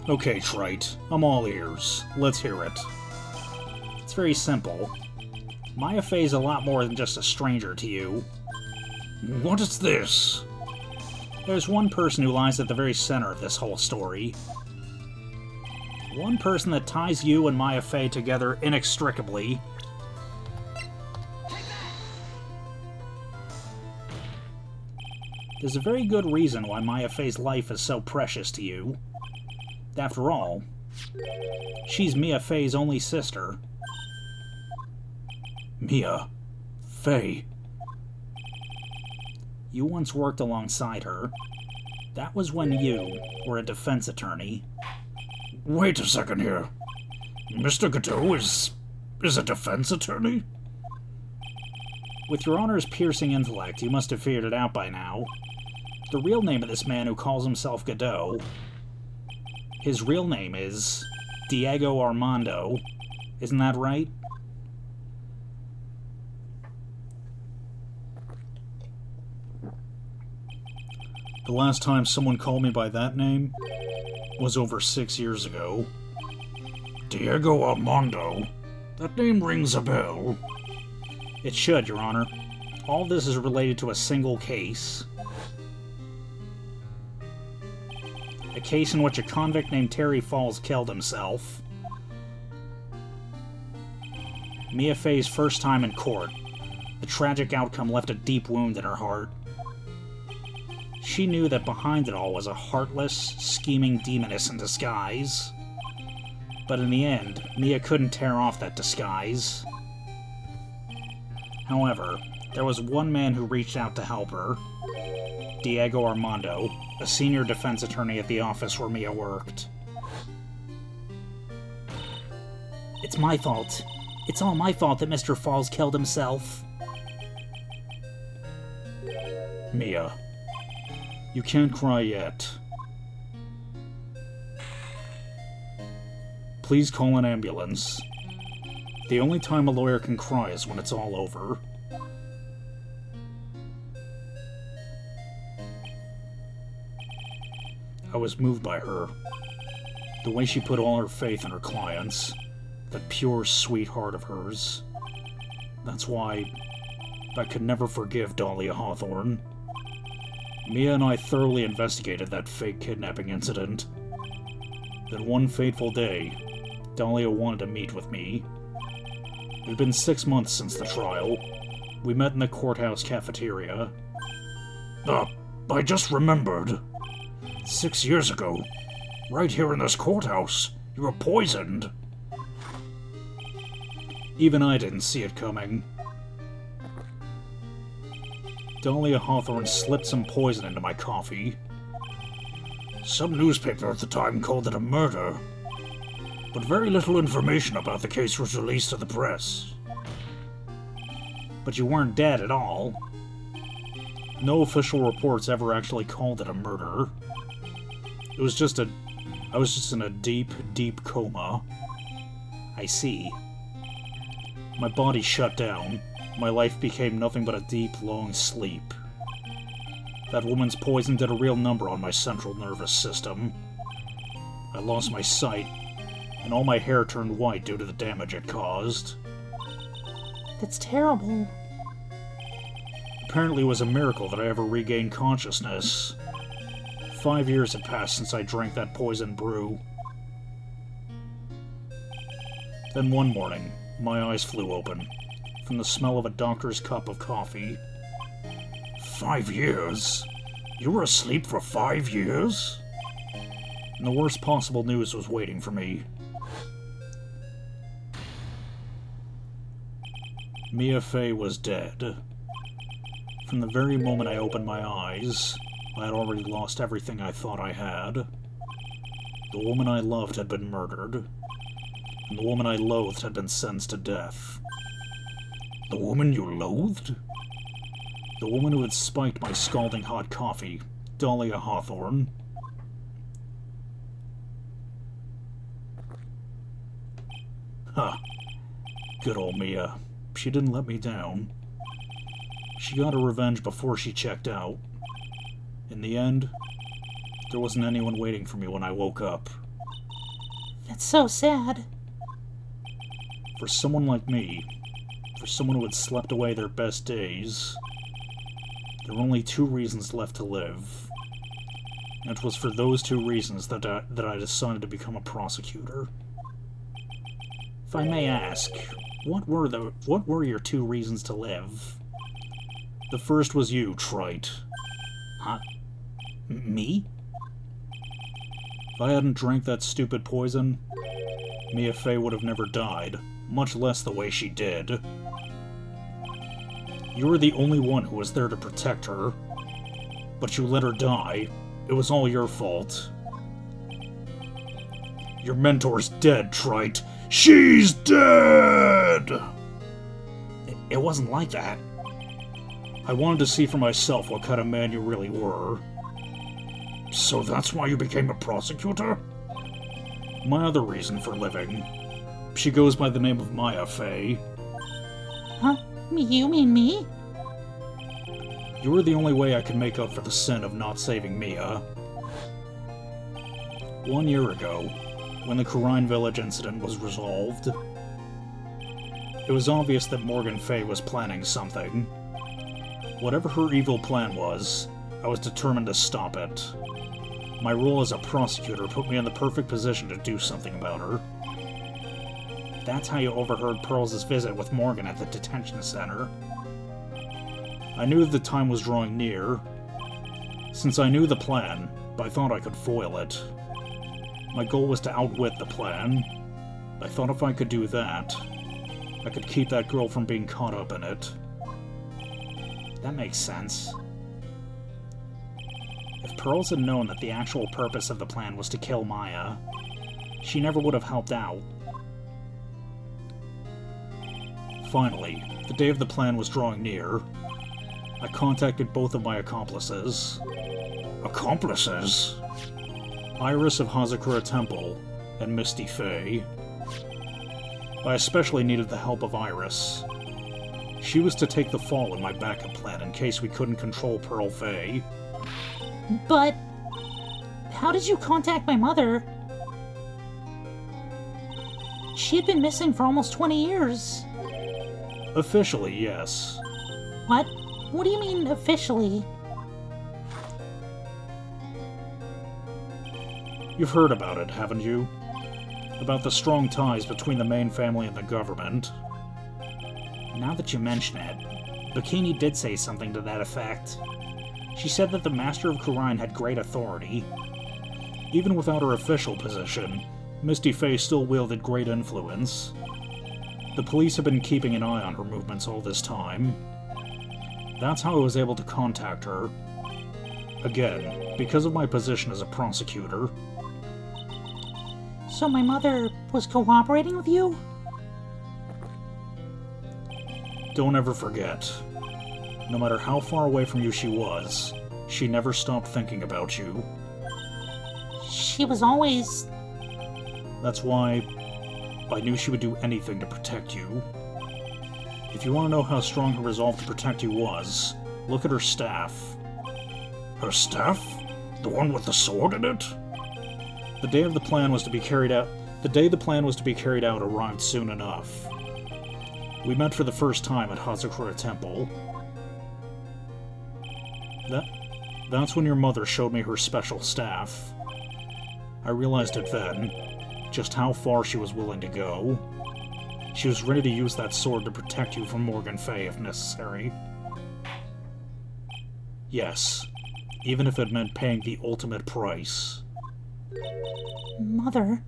Okay, Wright. I'm all ears. Let's hear it. It's very simple. Maya Fey's a lot more than just a stranger to you. What is this? There's one person who lies at the very center of this whole story. One person that ties you and Maya Fey together inextricably. There's a very good reason why Maya Fey's life is so precious to you. After all, she's Mia Fey's only sister. Mia Fey. You once worked alongside her. That was when you were a defense attorney. Wait a second here. Mr. Godot is a defense attorney? With your Honor's piercing intellect, you must have figured it out by now. The real name of this man who calls himself Godot, his real name is Diego Armando. Isn't that right? The last time someone called me by that name was over 6 years ago. Diego Armando? That name rings a bell. It should, Your Honor. All this is related to a single case. A case in which a convict named Terry Falls killed himself. Mia Fey's first time in court. The tragic outcome left a deep wound in her heart. She knew that behind it all was a heartless, scheming demoness in disguise. But in the end, Mia couldn't tear off that disguise. However, there was one man who reached out to help her. Diego Armando, a senior defense attorney at the office where Mia worked. It's my fault. It's all my fault that Mr. Falls killed himself. Mia, you can't cry yet. Please call an ambulance. The only time a lawyer can cry is when it's all over. I was moved by her. The way she put all her faith in her clients. That pure, sweet heart of hers. That's why I could never forgive Dahlia Hawthorne. Mia and I thoroughly investigated that fake kidnapping incident. Then one fateful day, Dahlia wanted to meet with me. It had been 6 months since the trial. We met in the courthouse cafeteria. I just remembered. 6 years ago, right here in this courthouse, you were poisoned. Even I didn't see it coming. Dahlia Hawthorne slipped some poison into my coffee. Some newspaper at the time called it a murder, but very little information about the case was released to the press. But you weren't dead at all. No official reports ever actually called it a murder. I was just in a deep, deep coma. I see. My body shut down. My life became nothing but a deep, long sleep. That woman's poison did a real number on my central nervous system. I lost my sight, and all my hair turned white due to the damage it caused. That's terrible. Apparently it was a miracle that I ever regained consciousness. 5 years had passed since I drank that poison brew. Then one morning, my eyes flew open, from the smell of a doctor's cup of coffee. 5 years? You were asleep for 5 years? And the worst possible news was waiting for me. Mia Fey was dead. From the very moment I opened my eyes, I had already lost everything I thought I had. The woman I loved had been murdered, and the woman I loathed had been sentenced to death. The woman you loathed? The woman who had spiked my scalding hot coffee, Dahlia Hawthorne. Huh. Good old Mia. She didn't let me down. She got her revenge before she checked out. In the end, there wasn't anyone waiting for me when I woke up. That's so sad. For someone like me, for someone who had slept away their best days, there were only 2 reasons left to live. And it was for those 2 reasons that I decided to become a prosecutor. If I may ask, what were your 2 reasons to live? The first was you, Wright. Huh? Me? If I hadn't drank that stupid poison, Mia Fey would have never died, much less the way she did. You were the only one who was there to protect her, but you let her die. It was all your fault. Your mentor's dead, Wright. She's dead! It wasn't like that. I wanted to see for myself what kind of man you really were. So that's why you became a prosecutor? My other reason for living. She goes by the name of Maya Fey. Huh? You mean me? You were the only way I could make up for the sin of not saving Mia. 1 year ago, when the Kurine Village incident was resolved, it was obvious that Morgan Fey was planning something. Whatever her evil plan was, I was determined to stop it. My role as a prosecutor put me in the perfect position to do something about her. That's how you overheard Pearls' visit with Morgan at the detention center. I knew the time was drawing near. Since I knew the plan, I thought I could foil it. My goal was to outwit the plan. I thought if I could do that, I could keep that girl from being caught up in it. That makes sense. If Pearls had known that the actual purpose of the plan was to kill Maya, she never would have helped out. Finally, the day of the plan was drawing near. I contacted both of my accomplices. Accomplices? Iris of Hazakura Temple and Misty Fey. I especially needed the help of Iris. She was to take the fall in my backup plan in case we couldn't control Pearl Fey. But how did you contact my mother? She had been missing for almost 20 years. Officially, yes. What? What do you mean, officially? You've heard about it, haven't you? About the strong ties between the main family and the government. Now that you mention it, Bikini did say something to that effect. She said that the Master of Kurine had great authority. Even without her official position, Misty Fey still wielded great influence. The police have been keeping an eye on her movements all this time. That's how I was able to contact her. Again, because of my position as a prosecutor. So my mother was cooperating with you? Don't ever forget. No matter how far away from you she was, she never stopped thinking about you. She was always... That's why I knew she would do anything to protect you. If you want to know how strong her resolve to protect you was, look at her staff. Her staff? The one with the sword in it? The day the plan was to be carried out arrived soon enough. We met for the first time at Hazakura Temple. That's when your mother showed me her special staff. I realized it then, just how far she was willing to go. She was ready to use that sword to protect you from Morgan Fey if necessary. Yes, even if it meant paying the ultimate price. Mother?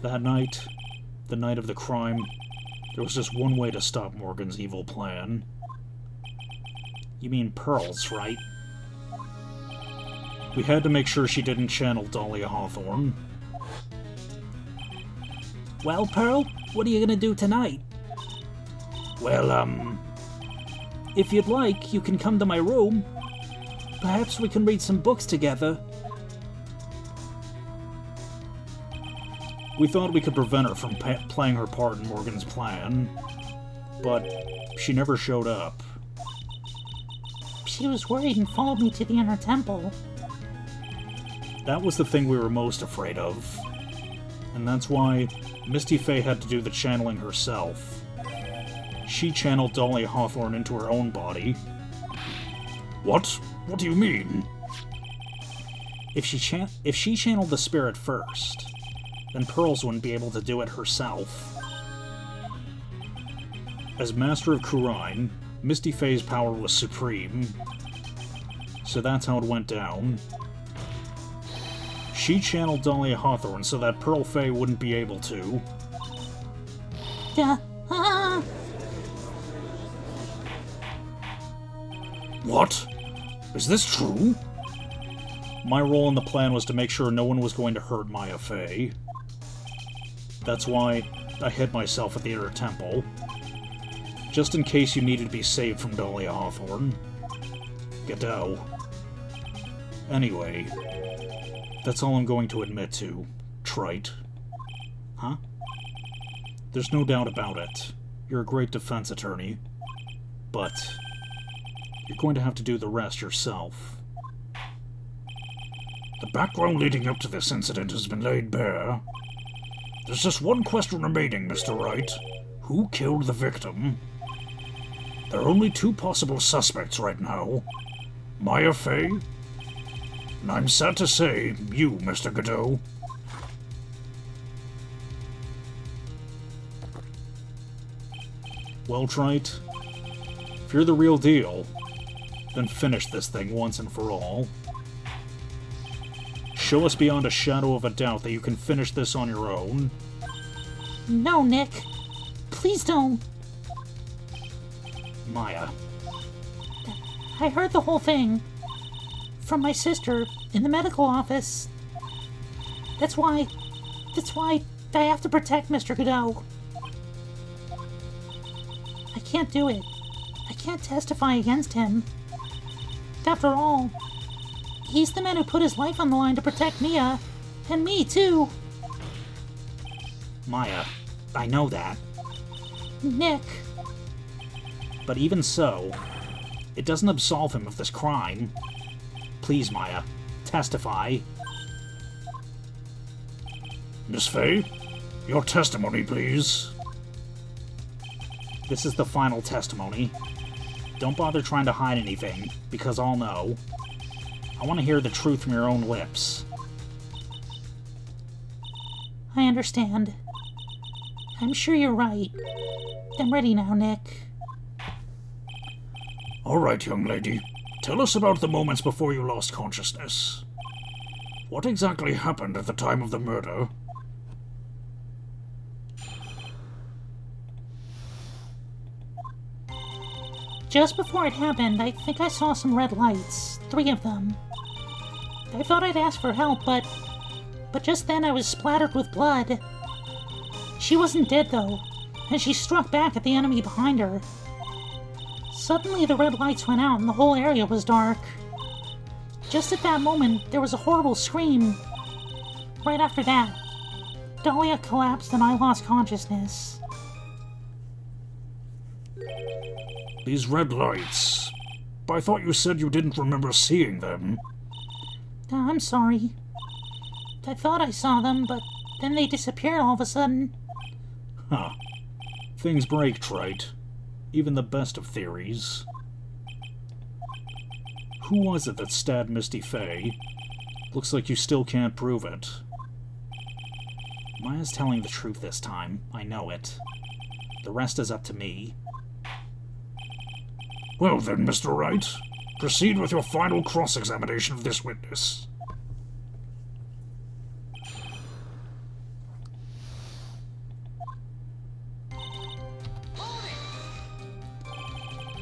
That night, the night of the crime, there was just one way to stop Morgan's evil plan. You mean Pearl's, right? We had to make sure she didn't channel Dahlia Hawthorne. Well, Pearl, what are you gonna do tonight? Well, If you'd like, you can come to my room. Perhaps we can read some books together. We thought we could prevent her from playing her part in Morgan's plan, but she never showed up. She was worried and followed me to the inner temple. That was the thing we were most afraid of. And that's why Misty Fey had to do the channeling herself. She channeled Dahlia Hawthorne into her own body. what? What do you mean? If she channeled the spirit first, then Pearls wouldn't be able to do it herself. As Master of Kurine, Misty Fey's power was supreme, so that's how it went down. She channeled Dahlia Hawthorne so that Pearl Fey wouldn't be able to. What? Is this true? My role in the plan was to make sure no one was going to hurt Maya Fey. That's why I hid myself at the Inner Temple, just in case you needed to be saved from Dahlia Hawthorne. Godot. Anyway, that's all I'm going to admit to, Trite. Huh? There's no doubt about it. You're a great defense attorney. But you're going to have to do the rest yourself. The background leading up to this incident has been laid bare. There's just one question remaining, Mr. Wright. Who killed the victim? There are only two possible suspects right now. Maya Fey, and I'm sad to say, you, Mr. Godot. Well, Trite, if you're the real deal, then finish this thing once and for all. Show us beyond a shadow of a doubt that you can finish this on your own. No, Nick. Please don't. Maya. I heard the whole thing. From my sister in the medical office. That's why I have to protect Mr. Godot. I can't do it. I can't testify against him. After all, he's the man who put his life on the line to protect Mia. And me, too. Maya, I know that. Nick. But even so, it doesn't absolve him of this crime. Please, Maya, testify. Miss Fey, your testimony, please. This is the final testimony. Don't bother trying to hide anything, because I'll know. I want to hear the truth from your own lips. I understand. I'm sure you're right. I'm ready now, Nick. All right, young lady. Tell us about the moments before you lost consciousness. What exactly happened at the time of the murder? Just before it happened, I think I saw some red lights. 3 of them. I thought I'd ask for help, but just then I was splattered with blood. She wasn't dead, though, and she struck back at the enemy behind her. Suddenly the red lights went out and the whole area was dark. Just at that moment, there was a horrible scream. Right after that, Dahlia collapsed and I lost consciousness. These red lights. I thought you said you didn't remember seeing them. I'm sorry. I thought I saw them, but then they disappeared all of a sudden. Huh. Things break, Trite. Even the best of theories. Who was it that stabbed Misty Fey? Looks like you still can't prove it. Maya's telling the truth this time. I know it. The rest is up to me. Well then, Mr. Wright, proceed with your final cross-examination of this witness.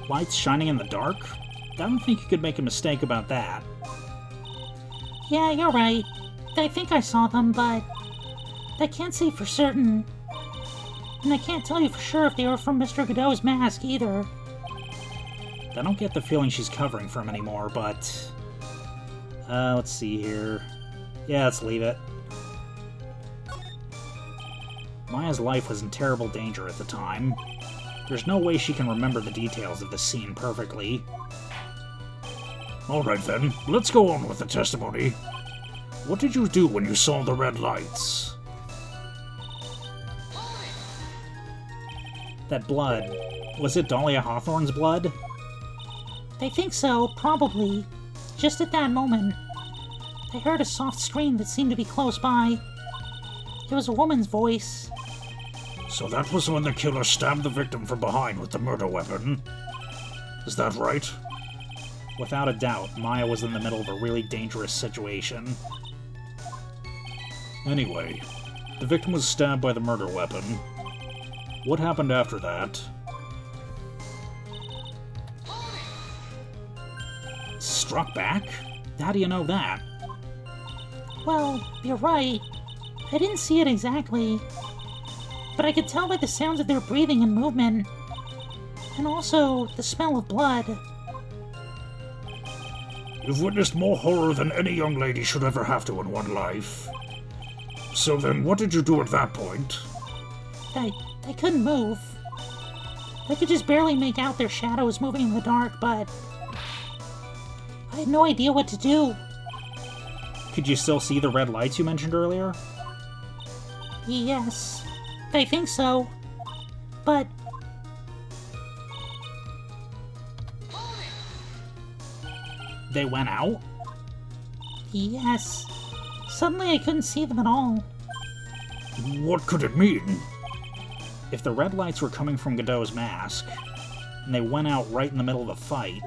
Lights shining in the dark? don't think you could make a mistake about that. Yeah, you're right. I think I saw them, but I can't say for certain. And I can't tell you for sure if they were from Mr. Godot's mask, either. I don't get the feeling she's covering for him anymore, but... let's see here. Yeah, let's leave it. Maya's life was in terrible danger at the time. There's no way she can remember the details of the scene perfectly. Alright then, let's go on with the testimony. What did you do when you saw the red lights? That blood. Was it Dahlia Hawthorne's blood? I think so, probably. Just at that moment. I heard a soft scream that seemed to be close by. It was a woman's voice. So that was when the killer stabbed the victim from behind with the murder weapon. Is that right? Without a doubt, Maya was in the middle of a really dangerous situation. Anyway, the victim was stabbed by the murder weapon. What happened after that? Struck back? How do you know that? Well, you're right. I didn't see it exactly. But I could tell by the sounds of their breathing and movement. And also, the smell of blood. You've witnessed more horror than any young lady should ever have to in one life. So then, what did you do at that point? I couldn't move. I could just barely make out their shadows moving in the dark, but I had no idea what to do. Could you still see the red lights you mentioned earlier? Yes, I think so. But They went out? yes, suddenly I couldn't see them at all. What could it mean? If the red lights were coming from Godot's mask, and they went out right in the middle of the fight,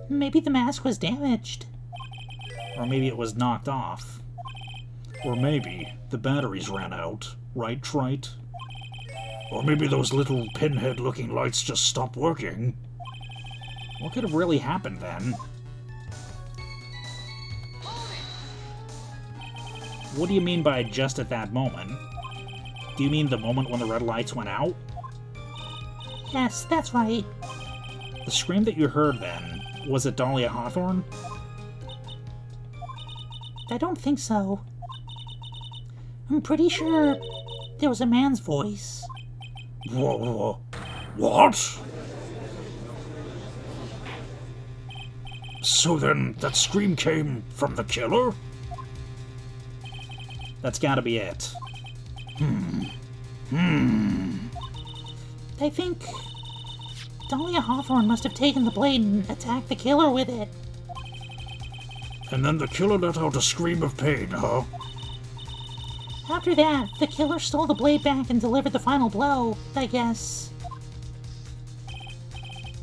Maybe the mask was damaged. or maybe it was knocked off. Or maybe the batteries ran out, right, Wright? Or maybe those little pinhead-looking lights just stopped working. What could have really happened then? What do you mean by just at that moment? Do you mean the moment when the red lights went out? Yes, that's right. The scream that you heard then, was it Dahlia Hawthorne? I don't think so. I'm pretty sure there was a man's voice. Whoa, what? So then, that scream came from the killer? That's gotta be it. I think Dahlia Hawthorne must have taken the blade and attacked the killer with it. And then the killer let out a scream of pain, huh? After that, the killer stole the blade back and delivered the final blow, I guess.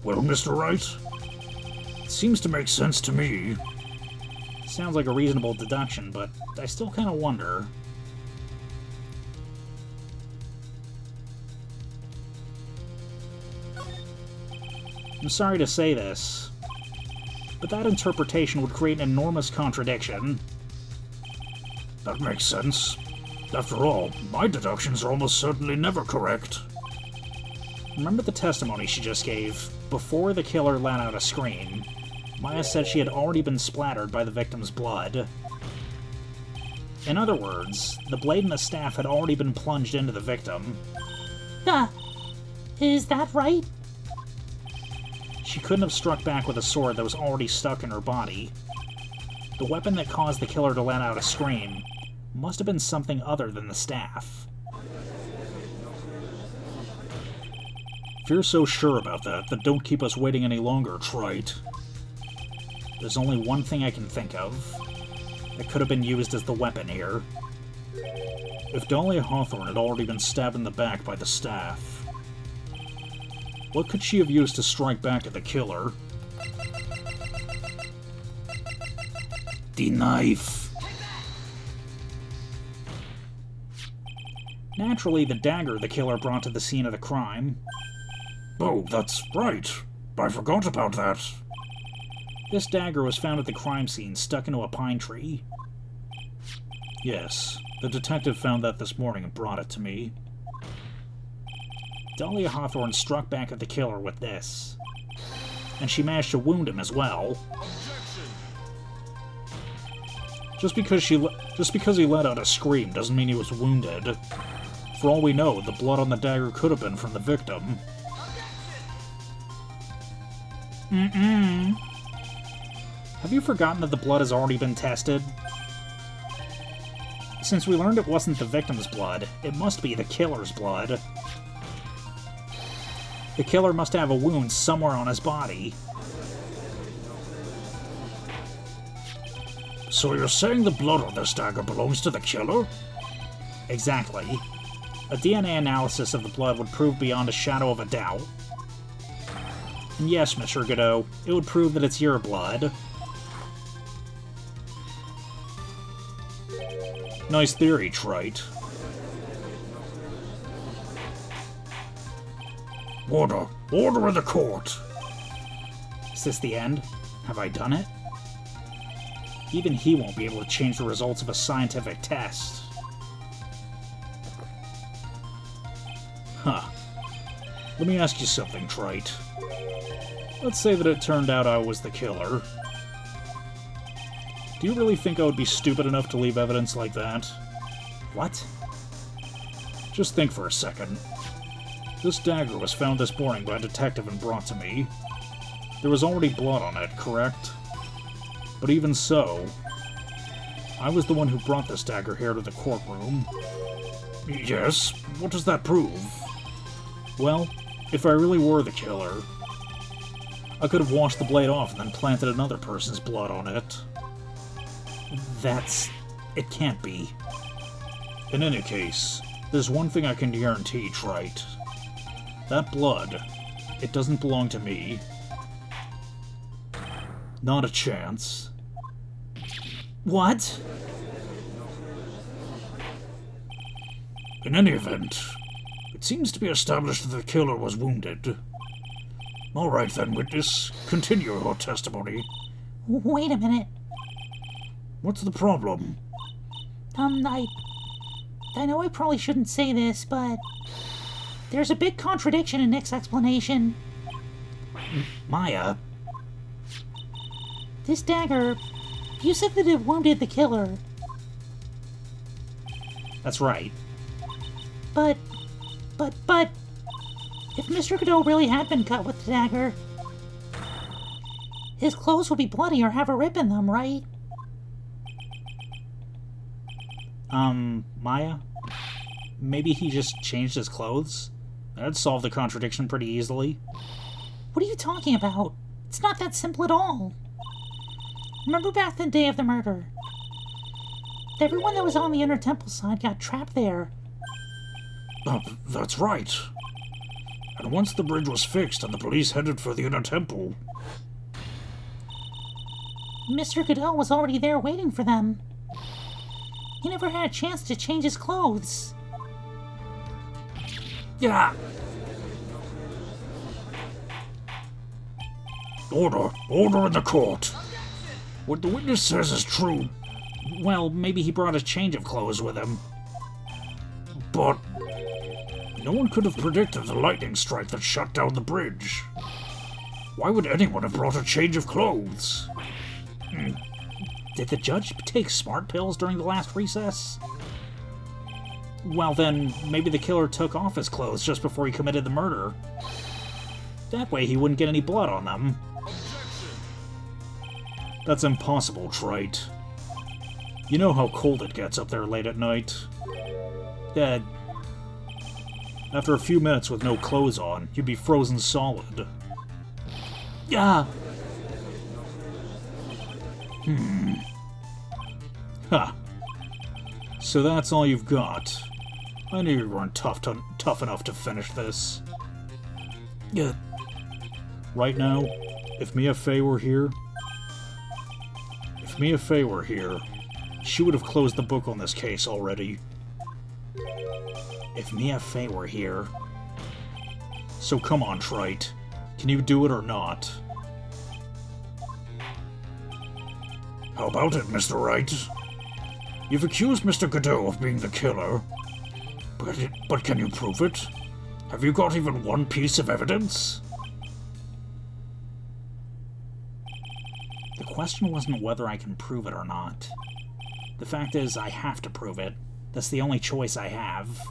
Well, Mr. Wright, it seems to make sense to me. Sounds like a reasonable deduction, but I still kind of wonder. I'm sorry to say this, but that interpretation would create an enormous contradiction. That makes sense. After all, my deductions are almost certainly never correct. Remember the testimony she just gave? Before the killer let out a scream, Maya said she had already been splattered by the victim's blood. In other words, the blade and the staff had already been plunged into the victim. Is that right? She couldn't have struck back with a sword that was already stuck in her body. The weapon that caused the killer to let out a scream must have been something other than the staff. If you're so sure about that, then don't keep us waiting any longer, Wright. There's only one thing I can think of that could have been used as the weapon here. If Dahlia Hawthorne had already been stabbed in the back by the staff, what could she have used to strike back at the killer? The knife. Naturally, the dagger the killer brought to the scene of the crime. Oh, that's right. I forgot about that. This dagger was found at the crime scene, stuck into a pine tree. Yes, the detective found that this morning and brought it to me. Dahlia Hawthorne struck back at the killer with this. And she managed to wound him as well. Just because he let out a scream doesn't mean he was wounded. For all we know, the blood on the dagger could have been from the victim. Have you forgotten that the blood has already been tested? Since we learned it wasn't the victim's blood, it must be the killer's blood. The killer must have a wound somewhere on his body. So you're saying the blood on this dagger belongs to the killer? Exactly. A DNA analysis of the blood would prove beyond a shadow of a doubt. And yes, Mr. Godot, it would prove that it's your blood. Nice theory, Wright. Order! Order in the court! Is this the end? Have I done it? Even he won't be able to change the results of a scientific test. Huh. Let me ask you something, Wright. Let's say that it turned out I was the killer. Do you really think I would be stupid enough to leave evidence like that? What? Just think for a second. This dagger was found this morning by a detective and brought to me. There was already blood on it, correct? But even so, I was the one who brought this dagger here to the courtroom. Yes? What does that prove? Well, if I really were the killer, I could have washed the blade off and then planted another person's blood on it. It can't be. In any case, there's one thing I can guarantee, Wright. That blood, it doesn't belong to me. Not a chance. What? In any event, it seems to be established that the killer was wounded. All right then, witness. Continue your testimony. Wait a minute. What's the problem? I know I probably shouldn't say this, but there's a big contradiction in Nick's explanation. Maya? This dagger, you said that it wounded the killer. That's right. But, if Mr. Godot really had been cut with the dagger, his clothes would be bloody or have a rip in them, right? Maya? Maybe he just changed his clothes? That'd solve the contradiction pretty easily. What are you talking about? It's not that simple at all. Remember back the day of the murder? Everyone that was on the Inner Temple side got trapped there. That's right. And once the bridge was fixed and the police headed for the Inner Temple, Mr. Godot was already there waiting for them. He never had a chance to change his clothes. Yeah. Order! Order in the court! What the witness says is true. Well, maybe he brought a change of clothes with him. But no one could have predicted the lightning strike that shut down the bridge. Why would anyone have brought a change of clothes? Did the judge take smart pills during the last recess? Well then, maybe the killer took off his clothes just before he committed the murder. That way he wouldn't get any blood on them. That's impossible, Wright. You know how cold it gets up there late at night. After a few minutes with no clothes on, you'd be frozen solid. Yeah. Ha. So that's all you've got. I knew you weren't tough enough to finish this. Yeah. Right now, if Mia Fey were here, she would have closed the book on this case already. If Mia Fey were here... So come on, Wright. Can you do it or not? How about it, Mr. Wright? You've accused Mr. Godot of being the killer, but can you prove it? Have you got even one piece of evidence? The question wasn't whether I can prove it or not. The fact is, I have to prove it. That's the only choice I have.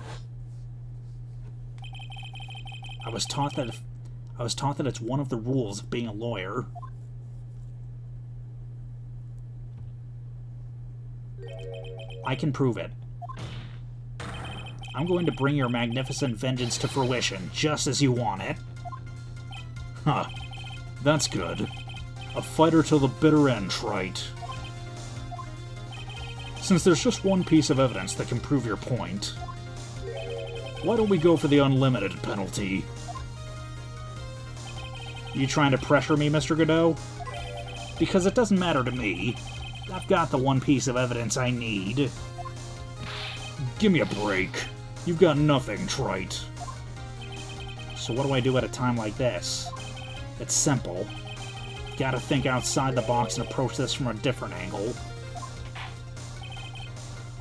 I was taught that it's one of the rules of being a lawyer. I can prove it. I'm going to bring your magnificent vengeance to fruition, just as you want it. Huh. That's good. A fighter till the bitter end, Wright. Since there's just one piece of evidence that can prove your point, why don't we go for the unlimited penalty? You trying to pressure me, Mr. Godot? Because it doesn't matter to me. I've got the one piece of evidence I need. Give me a break. You've got nothing, Wright. So what do I do at a time like this? It's simple. Gotta think outside the box and approach this from a different angle.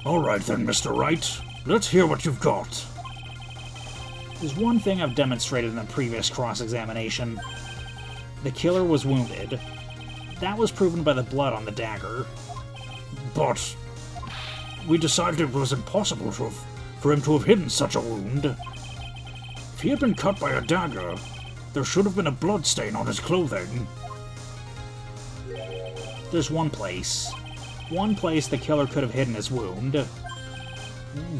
Alright then, Mr. Wright. Let's hear what you've got. There's one thing I've demonstrated in the previous cross-examination. The killer was wounded. That was proven by the blood on the dagger. But we decided it was impossible for him to have hidden such a wound. If he had been cut by a dagger, there should have been a blood stain on his clothing. There's one place. One place the killer could have hidden his wound.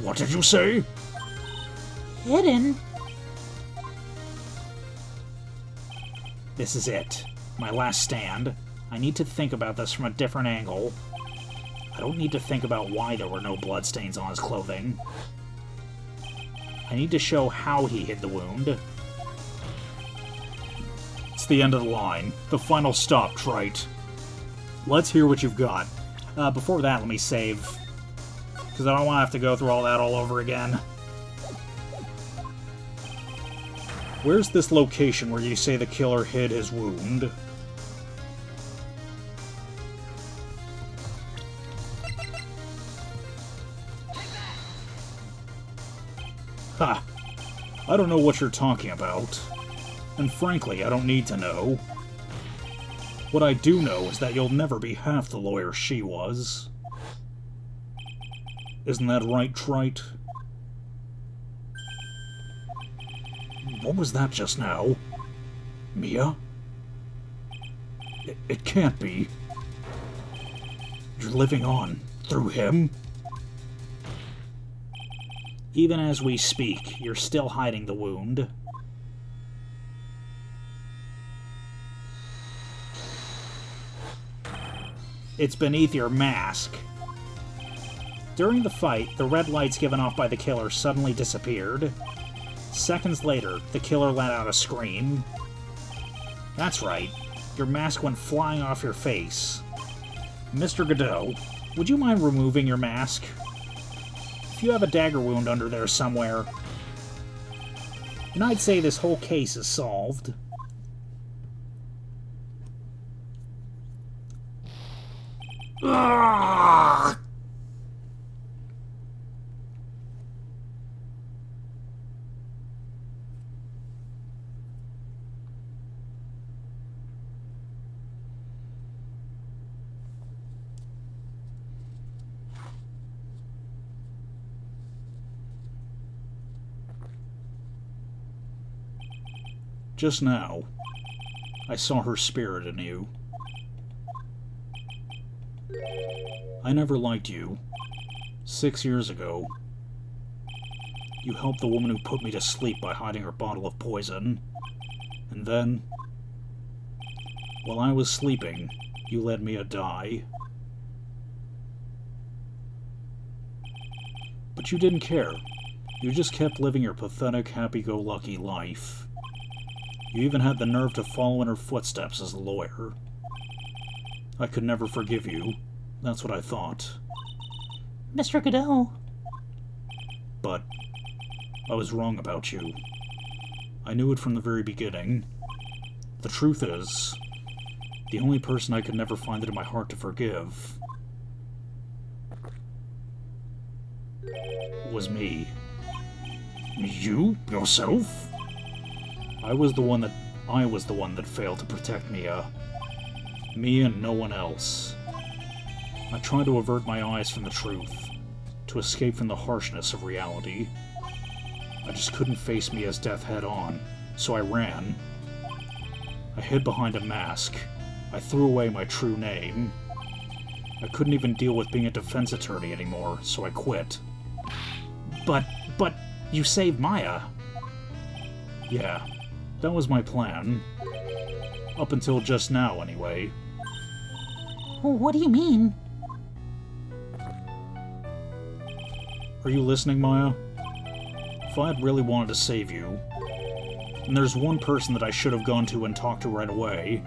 What did you say? Hidden? This is it. My last stand. I need to think about this from a different angle. I don't need to think about why there were no bloodstains on his clothing. I need to show how he hid the wound. It's the end of the line. The final stop, Wright. Let's hear what you've got. Before that, let me save. Because I don't want to have to go through all that all over again. Where's this location where you say the killer hid his wound? Ha! I don't know what you're talking about. And frankly, I don't need to know. What I do know is that you'll never be half the lawyer she was. Isn't that right, Wright? What was that just now? Mia? It can't be. You're living on through him? Even as we speak, you're still hiding the wound. It's beneath your mask. During the fight, the red lights given off by the killer suddenly disappeared. Seconds later, the killer let out a scream. That's right. Your mask went flying off your face. Mr. Godot, would you mind removing your mask? If you have a dagger wound under there somewhere. And I'd say this whole case is solved. Ah! Just now, I saw her spirit in you. I never liked you. 6 years ago, you helped the woman who put me to sleep by hiding her bottle of poison. And then, while I was sleeping, you led me to die. But you didn't care. You just kept living your pathetic, happy-go-lucky life. You even had the nerve to follow in her footsteps as a lawyer. I could never forgive you. That's what I thought. Mr. Godot. But I was wrong about you. I knew it from the very beginning. The truth is, The only person I could never find it in my heart to forgive was me. You? Yourself? I was the one that failed to protect Mia. Me and no one else. I tried to avert my eyes from the truth, to escape from the harshness of reality. I just couldn't face Mia's death head-on, so I ran. I hid behind a mask. I threw away my true name. I couldn't even deal with being a defense attorney anymore, so I quit. But you saved Maya. Yeah, that was my plan. Up until just now, anyway. What do you mean? Are you listening, Maya? If I had really wanted to save you, and there's one person that I should have gone to and talked to right away.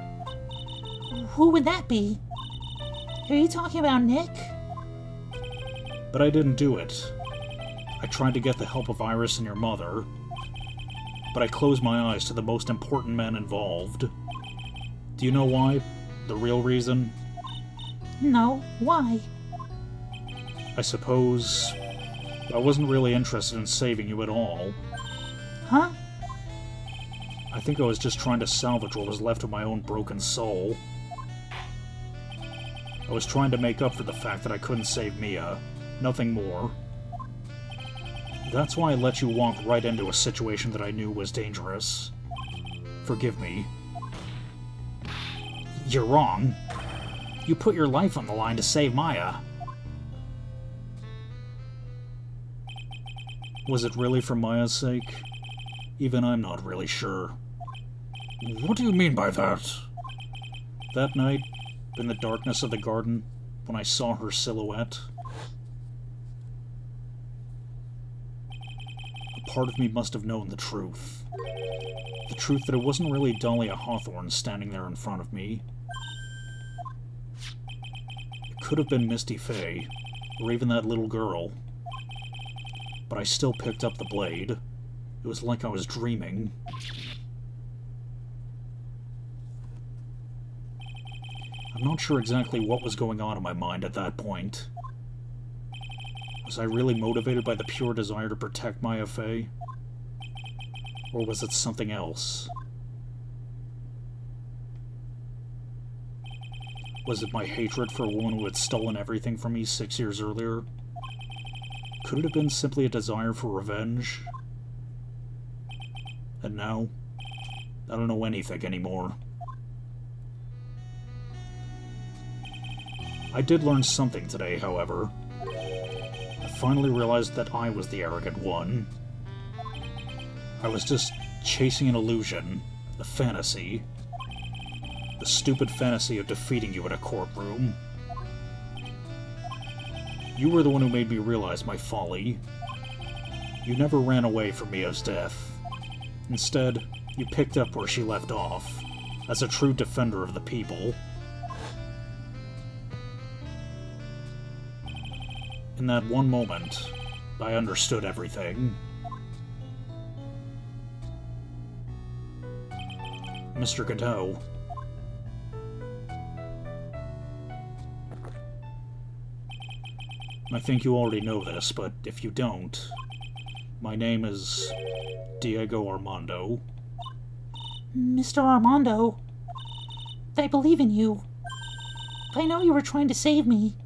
Who would that be? Are you talking about Nick? But I didn't do it. I tried to get the help of Iris and your mother, but I closed my eyes to the most important men involved. Do you know why? The real reason? No, why? I suppose I wasn't really interested in saving you at all. Huh? I think I was just trying to salvage what was left of my own broken soul. I was trying to make up for the fact that I couldn't save Mia. Nothing more. That's why I let you walk right into a situation that I knew was dangerous. Forgive me. You're wrong. You put your life on the line to save Maya. Was it really for Maya's sake? Even I'm not really sure. What do you mean by that? That night, in the darkness of the garden, when I saw her silhouette, a part of me must have known the truth. The truth that it wasn't really Dahlia Hawthorne standing there in front of me. It could have been Misty Faye, or even that little girl. But I still picked up the blade. It was like I was dreaming. I'm not sure exactly what was going on in my mind at that point. Was I really motivated by the pure desire to protect Maya Fey? Or was it something else? Was it my hatred for a woman who had stolen everything from me 6 years earlier? Could it have been simply a desire for revenge? And now, I don't know anything anymore. I did learn something today, however. I finally realized that I was the arrogant one. I was just chasing an illusion, a fantasy. The stupid fantasy of defeating you in a courtroom. You were the one who made me realize my folly. You never ran away from Mia's death. Instead, you picked up where she left off, as a true defender of the people. In that one moment, I understood everything. Mr. Godot. I think you already know this, but if you don't, my name is Diego Armando. Mr. Armando, I believe in you. I know you were trying to save me.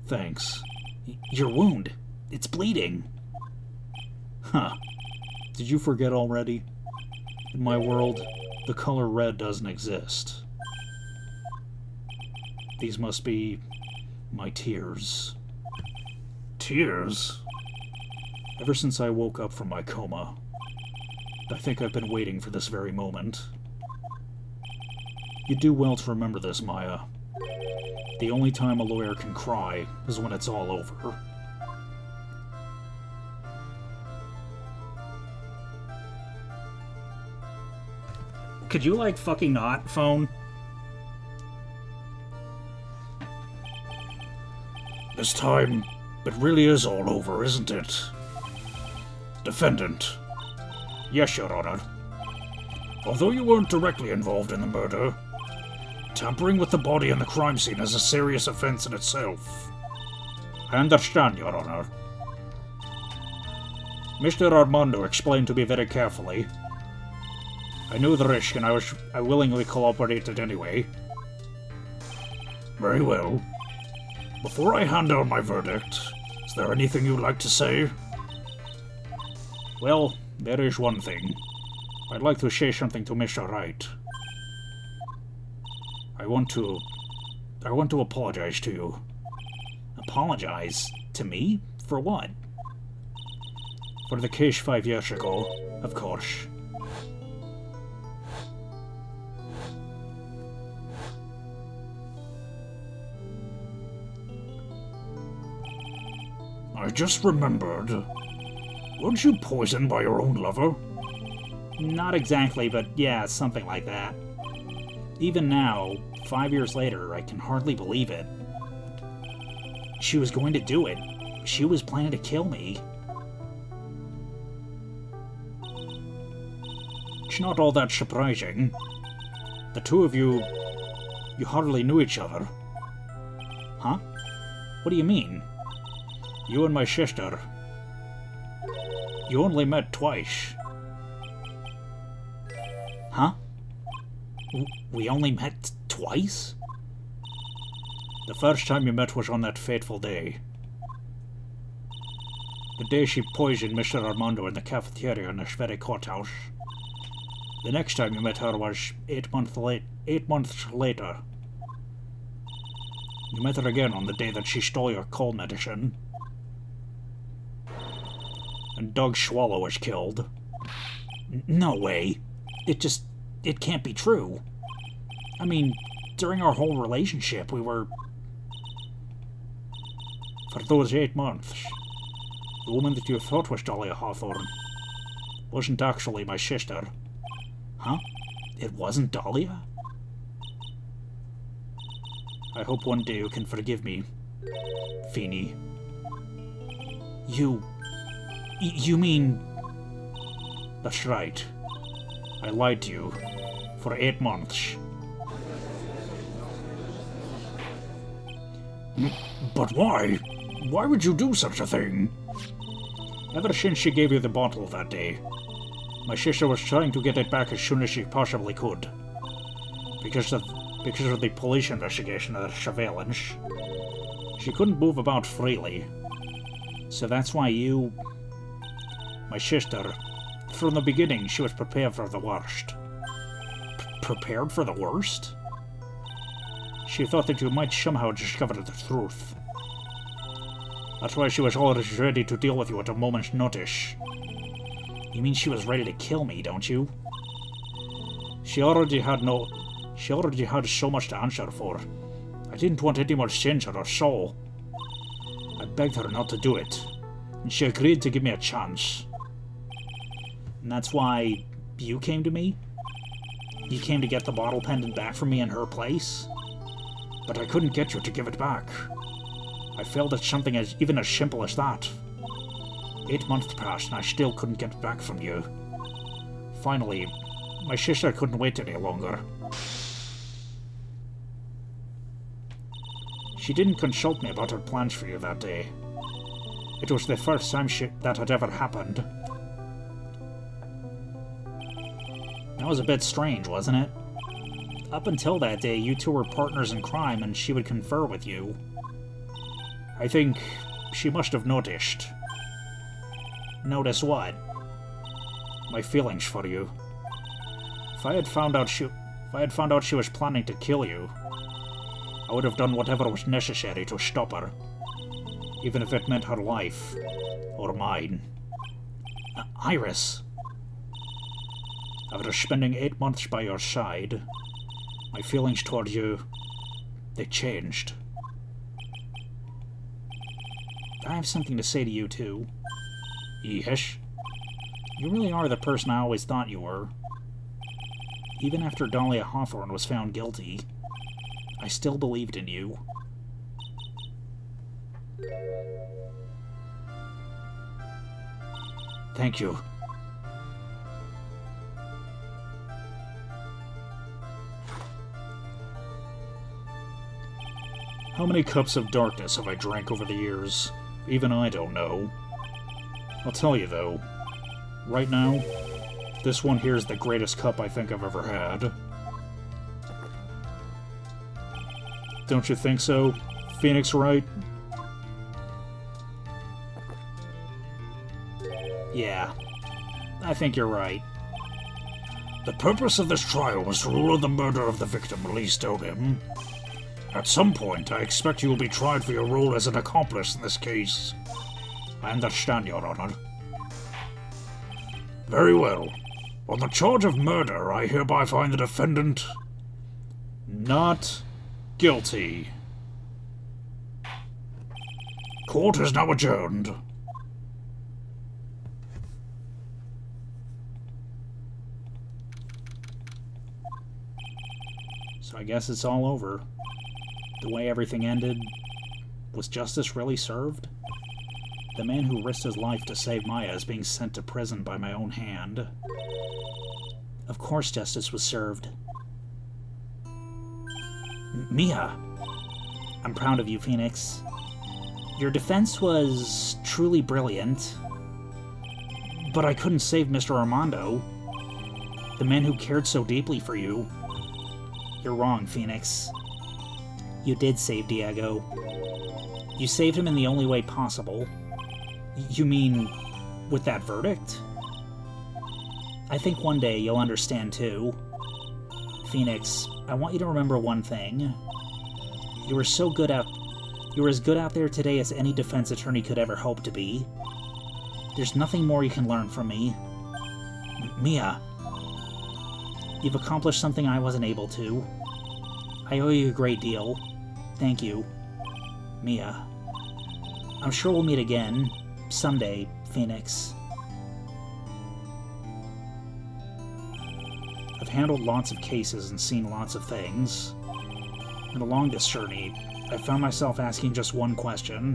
Thanks. Your wound. It's bleeding. Huh. Did you forget already? In my world, the color red doesn't exist. These must be my tears. Tears? Ever since I woke up from my coma, I think I've been waiting for this very moment. You do well to remember this, Maya. The only time a lawyer can cry is when it's all over. Could you, like, fucking not, phone? This time, it really is all over, isn't it? Defendant, Yes, Your Honor. Although you weren't directly involved in the murder, tampering with the body in the crime scene is a serious offense in itself. I understand, Your Honor. Mr. Armando explained to me very carefully. I knew the risk and I willingly cooperated anyway. Very well. Before I hand down my verdict, is there anything you'd like to say? Well, there is one thing. I'd like to say something to Mr. Wright. I want to apologize to you. Apologize? To me? For what? For the case 5 years ago, of course. I just remembered. Weren't you poisoned by your own lover? Not exactly, but yeah, something like that. Even now, 5 years later, I can hardly believe it. She was going to do it. She was planning to kill me. It's not all that surprising. The two of you hardly knew each other. Huh? What do you mean? You and my sister. You only met twice. Huh? We only met twice? The first time you met was on that fateful day. The day she poisoned Mr. Armando in the cafeteria in this very courthouse. The next time you met her was 8 months later. You met her again on the day that she stole your cold medicine. And Doug Swallow was killed. No way. It can't be true. I mean, during our whole relationship, we were... For those 8 months, the woman that you thought was Dahlia Hawthorne wasn't actually my sister. Huh? It wasn't Dahlia? I hope one day you can forgive me, Feeny. You mean... That's right. I lied to you for 8 months. But why? Why would you do such a thing? Ever since she gave you the bottle that day, my sister was trying to get it back as soon as she possibly could. Because of the police investigation and the surveillance, she couldn't move about freely. So that's why you... My sister, from the beginning, she was prepared for the worst. Prepared for the worst? She thought that you might somehow discover the truth. That's why she was always ready to deal with you at a moment's notice. You mean she was ready to kill me, don't you? She already had so much to answer for. I didn't want any more sins on her soul. I begged her not to do it, and she agreed to give me a chance. And that's why you came to me? You came to get the bottle pendant back from me in her place? But I couldn't get you to give it back. I failed at something even as simple as that. 8 months passed and I still couldn't get it back from you. Finally, my sister couldn't wait any longer. She didn't consult me about her plans for you that day. It was the first time that had ever happened. That was a bit strange, wasn't it? Up until that day, you two were partners in crime and she would confer with you. I think she must have noticed. Notice what? My feelings for you. If I had found out she was planning to kill you, I would have done whatever was necessary to stop her, even if it meant her life or mine. Iris. After spending 8 months by your side, my feelings toward you, they changed. I have something to say to you, too. Yes? You really are the person I always thought you were. Even after Dahlia Hawthorne was found guilty, I still believed in you. Thank you. How many cups of darkness have I drank over the years? Even I don't know. I'll tell you, though. Right now, this one here is the greatest cup I think I've ever had. Don't you think so, Phoenix Wright? Yeah, I think you're right. The purpose of this trial was to rule on the murder of the victim Lee stole him. At some point, I expect you will be tried for your role as an accomplice in this case. I understand, Your Honor. Very well. On the charge of murder, I hereby find the defendant Not guilty. Court is now adjourned. So I guess it's all over. The way everything ended, was justice really served? The man who risked his life to save Maya is being sent to prison by my own hand. Of course justice was served. Mia! I'm proud of you, Phoenix. Your defense was truly brilliant. But I couldn't save Mr. Armando, the man who cared so deeply for you. You're wrong, Phoenix. You did save Diego. You saved him in the only way possible. You mean, with that verdict? I think one day you'll understand too. Phoenix, I want you to remember one thing. You were as good out there today as any defense attorney could ever hope to be. There's nothing more you can learn from me. Mia, you've accomplished something I wasn't able to. I owe you a great deal. Thank you. Mia. I'm sure we'll meet again. Someday, Phoenix. I've handled lots of cases and seen lots of things. And along this journey, I found myself asking just one question.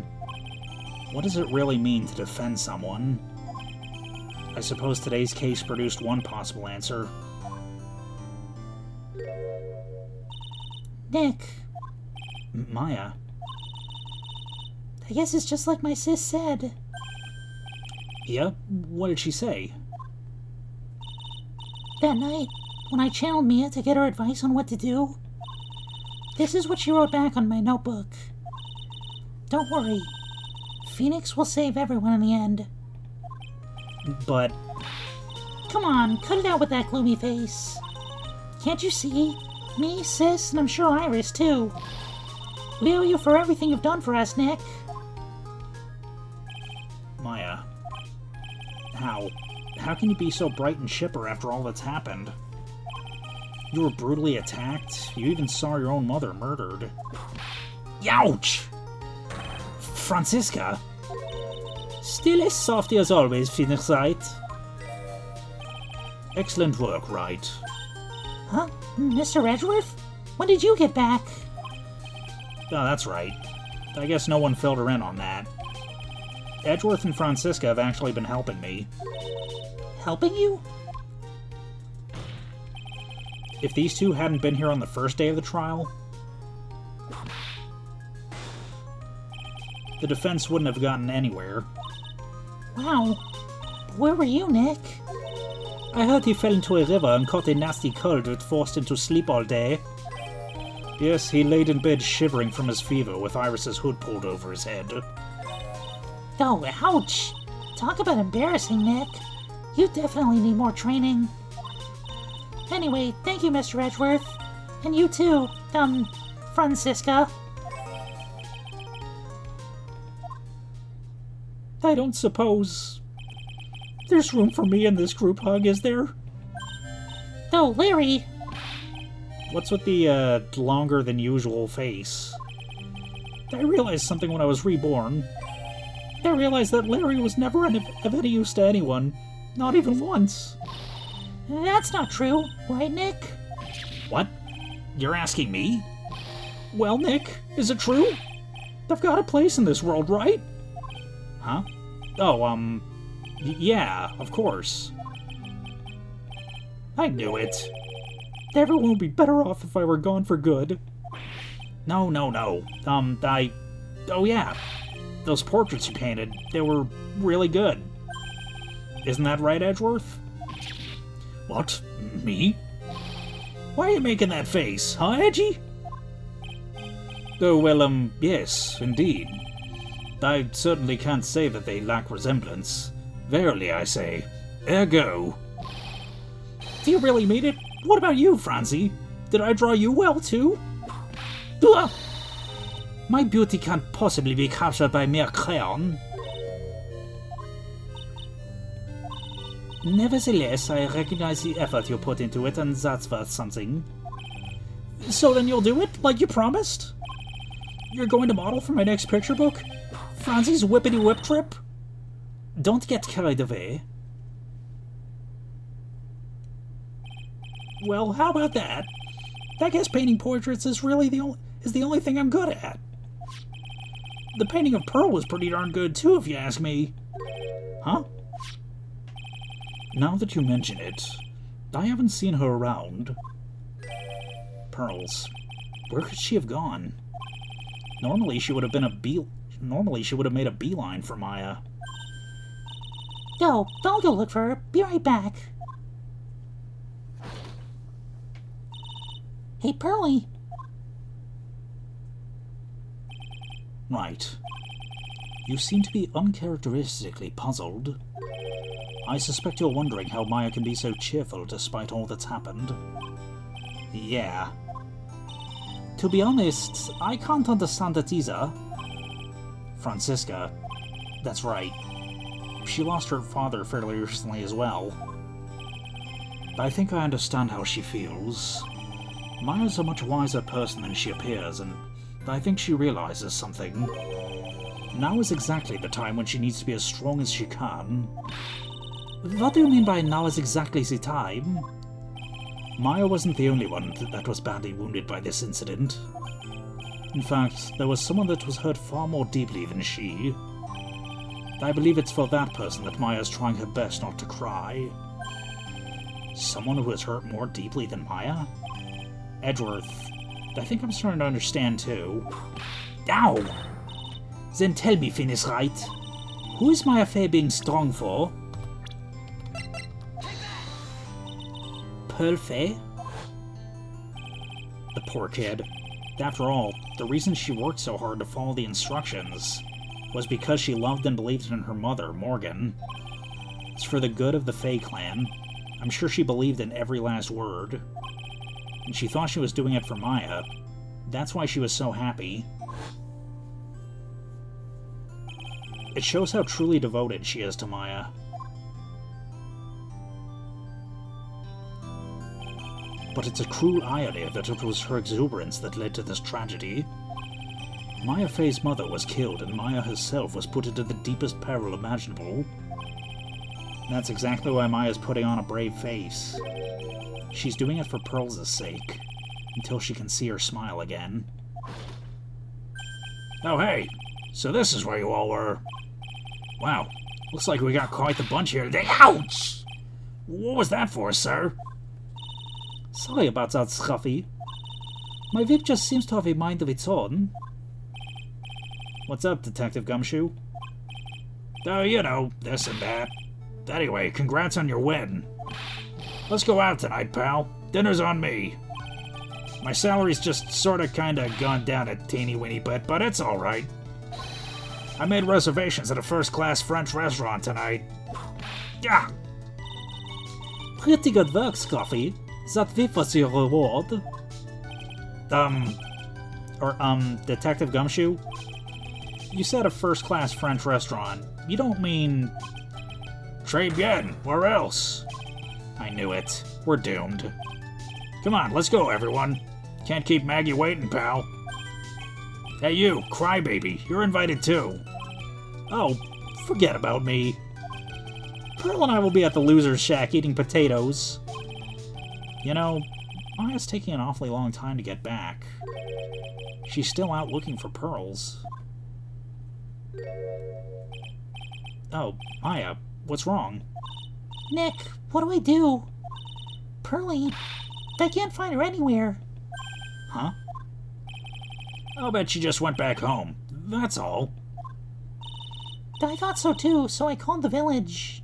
What does it really mean to defend someone? I suppose today's case produced one possible answer. Nick, Maya. I guess it's just like my sis said. Yeah? What did she say? That night, when I channeled Mia to get her advice on what to do, this is what she wrote back on my notebook. Don't worry. Phoenix will save everyone in the end. But... Come on, cut it out with that gloomy face. Can't you see? Me, sis, and I'm sure Iris, too. We owe you for everything you've done for us, Nick. Maya. How can you be so bright and chipper after all that's happened? You were brutally attacked. You even saw your own mother murdered. Youch! Francisca? Still as softy as always, Phoenix Wright. Excellent work, Wright. Huh? Mr. Edgeworth? When did you get back? Oh, that's right. I guess no one filled her in on that. Edgeworth and Francisca have actually been helping me. Helping you? If these two hadn't been here on the first day of the trial, the defense wouldn't have gotten anywhere. Wow. Where were you, Nick? I heard he fell into a river and caught a nasty cold that forced him to sleep all day. Yes, he laid in bed shivering from his fever with Iris's hood pulled over his head. Oh, ouch! Talk about embarrassing, Nick. You definitely need more training. Anyway, thank you, Mr. Edgeworth. And you too, Francisca. I don't suppose there's room for me in this group hug, is there? Oh, Larry! What's with the, longer than usual face? I realized something when I was reborn. I realized that Larry was never of any use to anyone. Not even once. That's not true, right, Nick? What? You're asking me? Well, Nick, is it true? I've got a place in this world, right? Huh? Oh, yeah, of course. I knew it. Everyone would be better off if I were gone for good. No. Oh yeah, those portraits you painted, they were really good. Isn't that right, Edgeworth? What? Me? Why are you making that face, huh, Edgy? Oh, well, yes, indeed. I certainly can't say that they lack resemblance. Verily, I say. Ergo. Do you really mean it? What about you, Francie? Did I draw you well, too? Ugh. My beauty can't possibly be captured by mere crayon. Nevertheless, I recognize the effort you put into it, and that's worth something. So then you'll do it, like you promised? You're going to model for my next picture book? Francie's Whippity Whip Trip? Don't get carried away. Well, how about that? I guess painting portraits is really the only thing I'm good at. The painting of Pearl was pretty darn good too, if you ask me. Huh? Now that you mention it, I haven't seen her around. Pearls. Where could she have gone? Normally she would have made a beeline for Maya. Go, I'll go look for her. Be right back. Hey, Pearlie. Right. You seem to be uncharacteristically puzzled. I suspect you're wondering how Maya can be so cheerful despite all that's happened. Yeah. To be honest, I can't understand it either. Francisca. That's right. She lost her father fairly recently as well. I think I understand how she feels. Maya's a much wiser person than she appears, and I think she realizes something. Now is exactly the time when she needs to be as strong as she can. What do you mean by now is exactly the time? Maya wasn't the only one that was badly wounded by this incident. In fact, there was someone that was hurt far more deeply than she. I believe it's for that person that Maya's trying her best not to cry. Someone who was hurt more deeply than Maya? Edgeworth, I think I'm starting to understand too. Ow! Then tell me, Phineas Wright, who is Maya Fey being strong for? Pearl Fey? The poor kid. After all, the reason she worked so hard to follow the instructions was because she loved and believed in her mother, Morgan. It's for the good of the Fey clan. I'm sure she believed in every last word. And she thought she was doing it for Maya. That's why she was so happy. It shows how truly devoted she is to Maya. But it's a cruel irony that it was her exuberance that led to this tragedy. Maya Fey's mother was killed, and Maya herself was put into the deepest peril imaginable. That's exactly why Maya's putting on a brave face. She's doing it for Pearl's sake, until she can see her smile again. Oh hey, so this is where you all were. Wow, looks like we got quite the bunch here today. Ouch! What was that for, sir? Sorry about that, Scruffy. My whip just seems to have a mind of its own. What's up, Detective Gumshoe? Oh, you know, this and that. Anyway, congrats on your win. Let's go out tonight, pal. Dinner's on me. My salary's just sorta kinda gone down a teeny-weeny bit, but it's alright. I made reservations at a first-class French restaurant tonight. Yeah. Pretty good work, Scruffy. That whip was your reward. Detective Gumshoe? You said a first-class French restaurant. You don't mean... Très bien. Where else? I knew it. We're doomed. Come on, let's go, everyone. Can't keep Maggie waiting, pal. Hey, you, crybaby. You're invited, too. Oh, forget about me. Pearl and I will be at the Loser's Shack eating potatoes. You know, Maya's taking an awfully long time to get back. She's still out looking for pearls. Oh, Maya, what's wrong? Nick, what do I do? Pearlie, I can't find her anywhere. Huh? I'll bet she just went back home. That's all. I thought so too, so I called the village.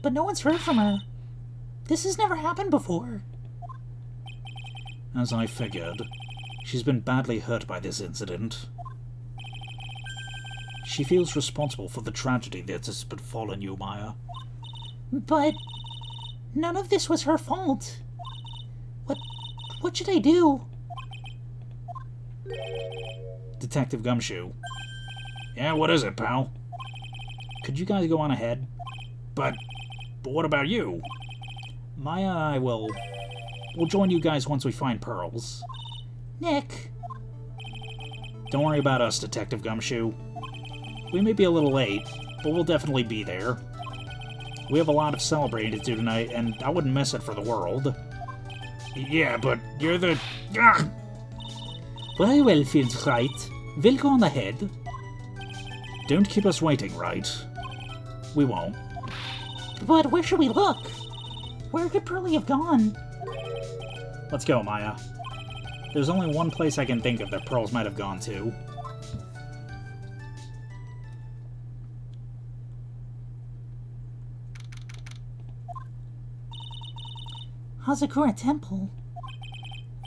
But no one's heard from her. This has never happened before. As I figured, she's been badly hurt by this incident. She feels responsible for the tragedy that has befallen you, Maya. But none of this was her fault. What should I do? Detective Gumshoe. Yeah, what is it, pal? Could you guys go on ahead? But what about you? Maya and I we'll join you guys once we find pearls. Nick. Don't worry about us, Detective Gumshoe. We may be a little late, but we'll definitely be there. We have a lot of celebrating to do tonight, and I wouldn't miss it for the world. Yeah, but you're the... Ah! Very well, feels right. We'll go on ahead. Don't keep us waiting, Wright. We won't. But where should we look? Where could Pearly have gone? Let's go, Maya. There's only one place I can think of that pearls might have gone to. Hazakura Temple.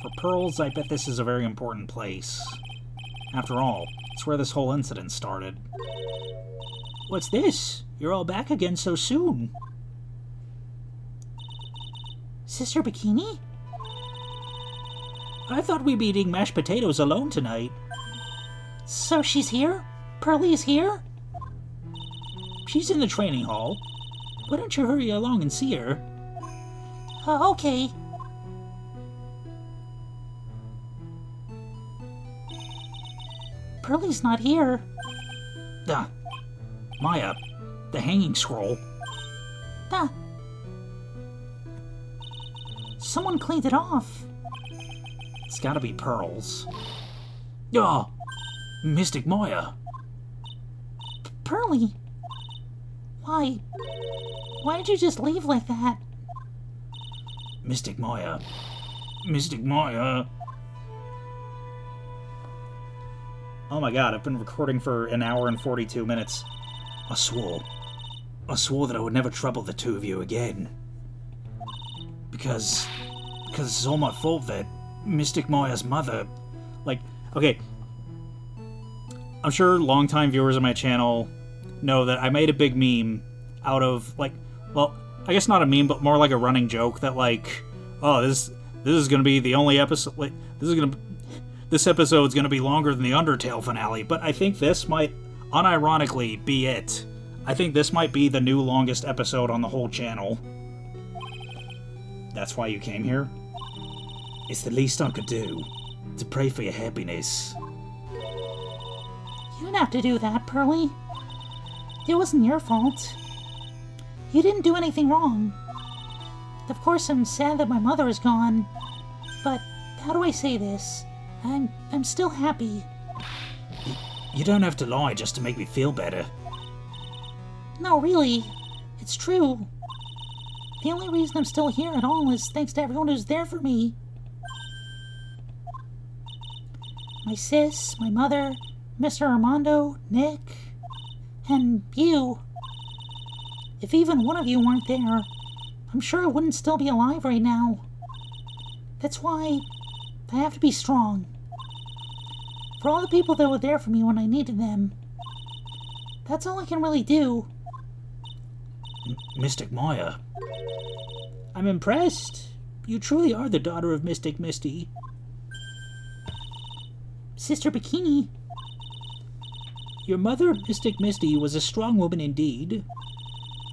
For pearls, I bet this is a very important place. After all, it's where this whole incident started. What's this? You're all back again so soon. Sister Bikini? I thought we'd be eating mashed potatoes alone tonight. So she's here? Pearly's here? She's in the training hall. Why don't you hurry along and see her? Okay. Pearly's not here. Maya, the hanging scroll. Someone cleaned it off. It's gotta be pearls. Mystic Maya. Pearly? Why did you just leave like that? Mystic Maya. Mystic Maya. Oh my god, I've been recording for an hour and 42 minutes. I swore that I would never trouble the two of you again. Because it's all my fault that Mystic Maya's mother... Like, okay. I'm sure longtime viewers of my channel know that I made a big meme out of, like, well, I guess not a meme, but more like a running joke that, like, oh, this is gonna be the only episode, like, this episode's gonna be longer than the Undertale finale, but I think this might, unironically, be it. I think this might be the new longest episode on the whole channel. That's why you came here? It's the least I could do, to pray for your happiness. You didn't have to do that, Pearly. It wasn't your fault. You didn't do anything wrong. Of course, I'm sad that my mother is gone, but how do I say this? I'm still happy. You don't have to lie just to make me feel better. No, really. It's true. The only reason I'm still here at all is thanks to everyone who's there for me. My sis, my mother, Mr. Armando, Nick, and you. If even one of you weren't there, I'm sure I wouldn't still be alive right now. That's why I have to be strong. For all the people that were there for me when I needed them. That's all I can really do. Mystic Maya. I'm impressed. You truly are the daughter of Mystic Misty. Sister Bikini. Your mother, Mystic Misty, was a strong woman indeed.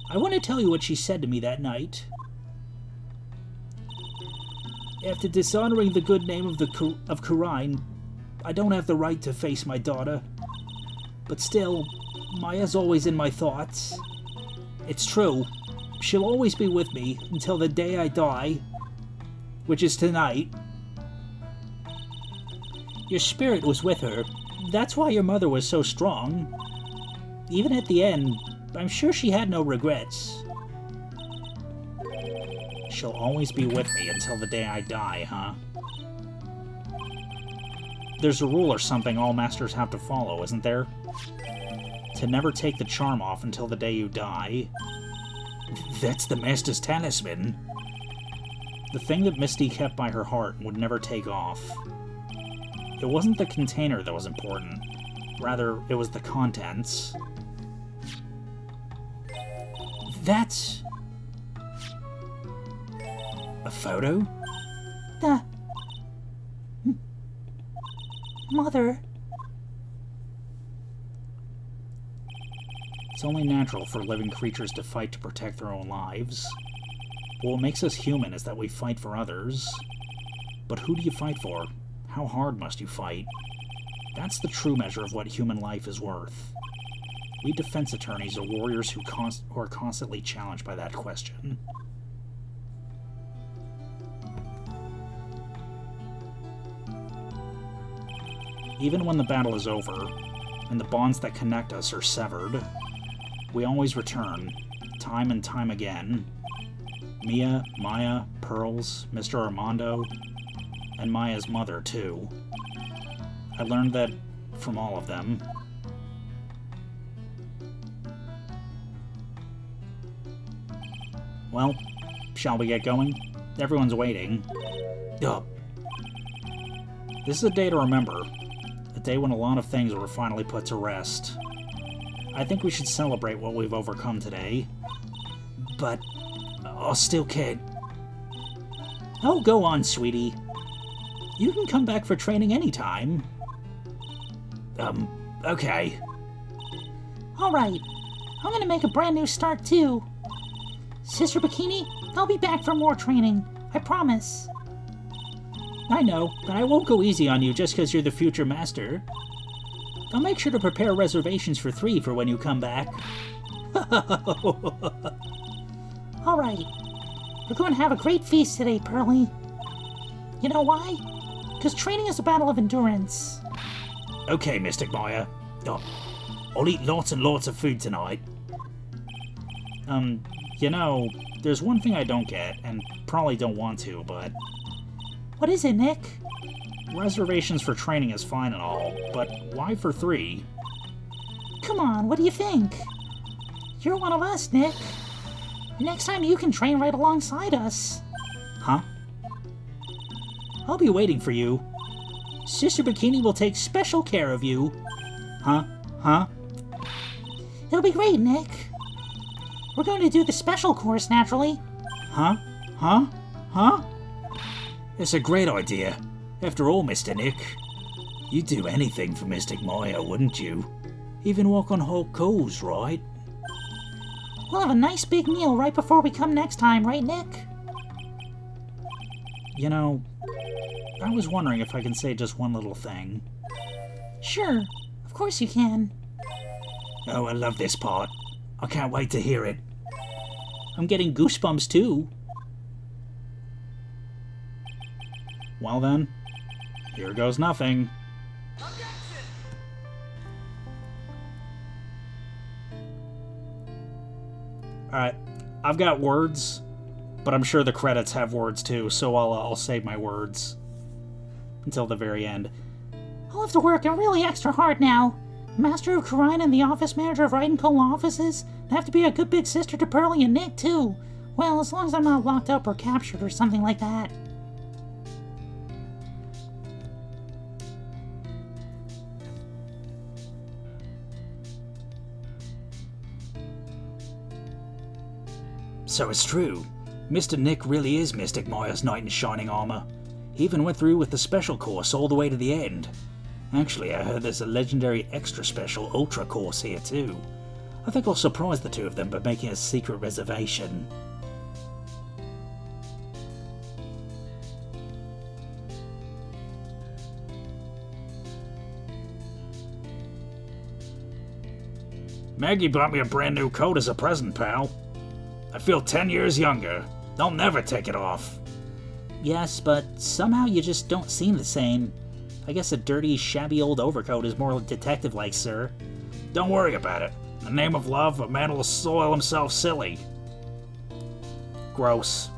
I want to tell you what she said to me that night. After dishonoring the good name of Kurine, I don't have the right to face my daughter. But still, Maya's always in my thoughts. It's true. She'll always be with me until the day I die, which is tonight. Your spirit was with her. That's why your mother was so strong. Even at the end, I'm sure she had no regrets. She'll always be with me until the day I die, huh? There's a rule or something all masters have to follow, isn't there? To never take the charm off until the day you die. That's the master's talisman. The thing that Misty kept by her heart would never take off. It wasn't the container that was important. Rather, it was the contents. That's... a photo? Mother. It's only natural for living creatures to fight to protect their own lives. But what makes us human is that we fight for others. But who do you fight for? How hard must you fight? That's the true measure of what human life is worth. We defense attorneys are warriors who are constantly challenged by that question. Even when the battle is over, and the bonds that connect us are severed, we always return, time and time again. Mia, Maya, Pearls, Mr. Armando, and Maya's mother, too. I learned that from all of them. Well, shall we get going? Everyone's waiting. Yup. This is a day to remember. A day when a lot of things were finally put to rest. I think we should celebrate what we've overcome today. But I still can't. Oh, go on, sweetie. You can come back for training anytime. Okay. Alright, I'm gonna make a brand new start too. Sister Bikini, I'll be back for more training. I promise. I know, but I won't go easy on you just because you're the future master. I'll make sure to prepare reservations for 3 for when you come back. Alright, we're going to have a great feast today, Pearly. You know why? Because training is a battle of endurance. Okay, Mystic Maya. I'll eat lots and lots of food tonight. You know, there's one thing I don't get, and probably don't want to, but... What is it, Nick? Reservations for training is fine and all, but why for 3? Come on, what do you think? You're one of us, Nick. Next time you can train right alongside us. Huh? I'll be waiting for you. Sister Bikini will take special care of you. Huh? Huh? It'll be great, Nick. We're going to do the special course, naturally. Huh? Huh? Huh? It's a great idea. After all, Mr. Nick, you'd do anything for Mystic Maya, wouldn't you? Even walk on hot coals, right? We'll have a nice big meal right before we come next time, right, Nick? You know, I was wondering if I can say just one little thing. Sure, of course you can. Oh, I love this part. I can't wait to hear it. I'm getting goosebumps too. Well then, here goes nothing. Alright, I've got words, but I'm sure the credits have words too, so I'll save my words until the very end. I'll have to work really extra hard now. Master of Karine and the office manager of Wright & Co. offices. I have to be a good big sister to Pearly and Nick, too. Well, as long as I'm not locked up or captured or something like that. So it's true. Mr. Nick really is Mystic Maya's knight in shining armor. He even went through with the special course all the way to the end. Actually, I heard there's a legendary extra special ultra course here too. I think I'll surprise the two of them by making a secret reservation. Maggie bought me a brand new coat as a present, pal. I feel 10 years younger. I'll never take it off. Yes, but somehow you just don't seem the same. I guess a dirty, shabby old overcoat is more detective-like, sir. Don't worry about it. In the name of love, a man will soil himself silly. Gross.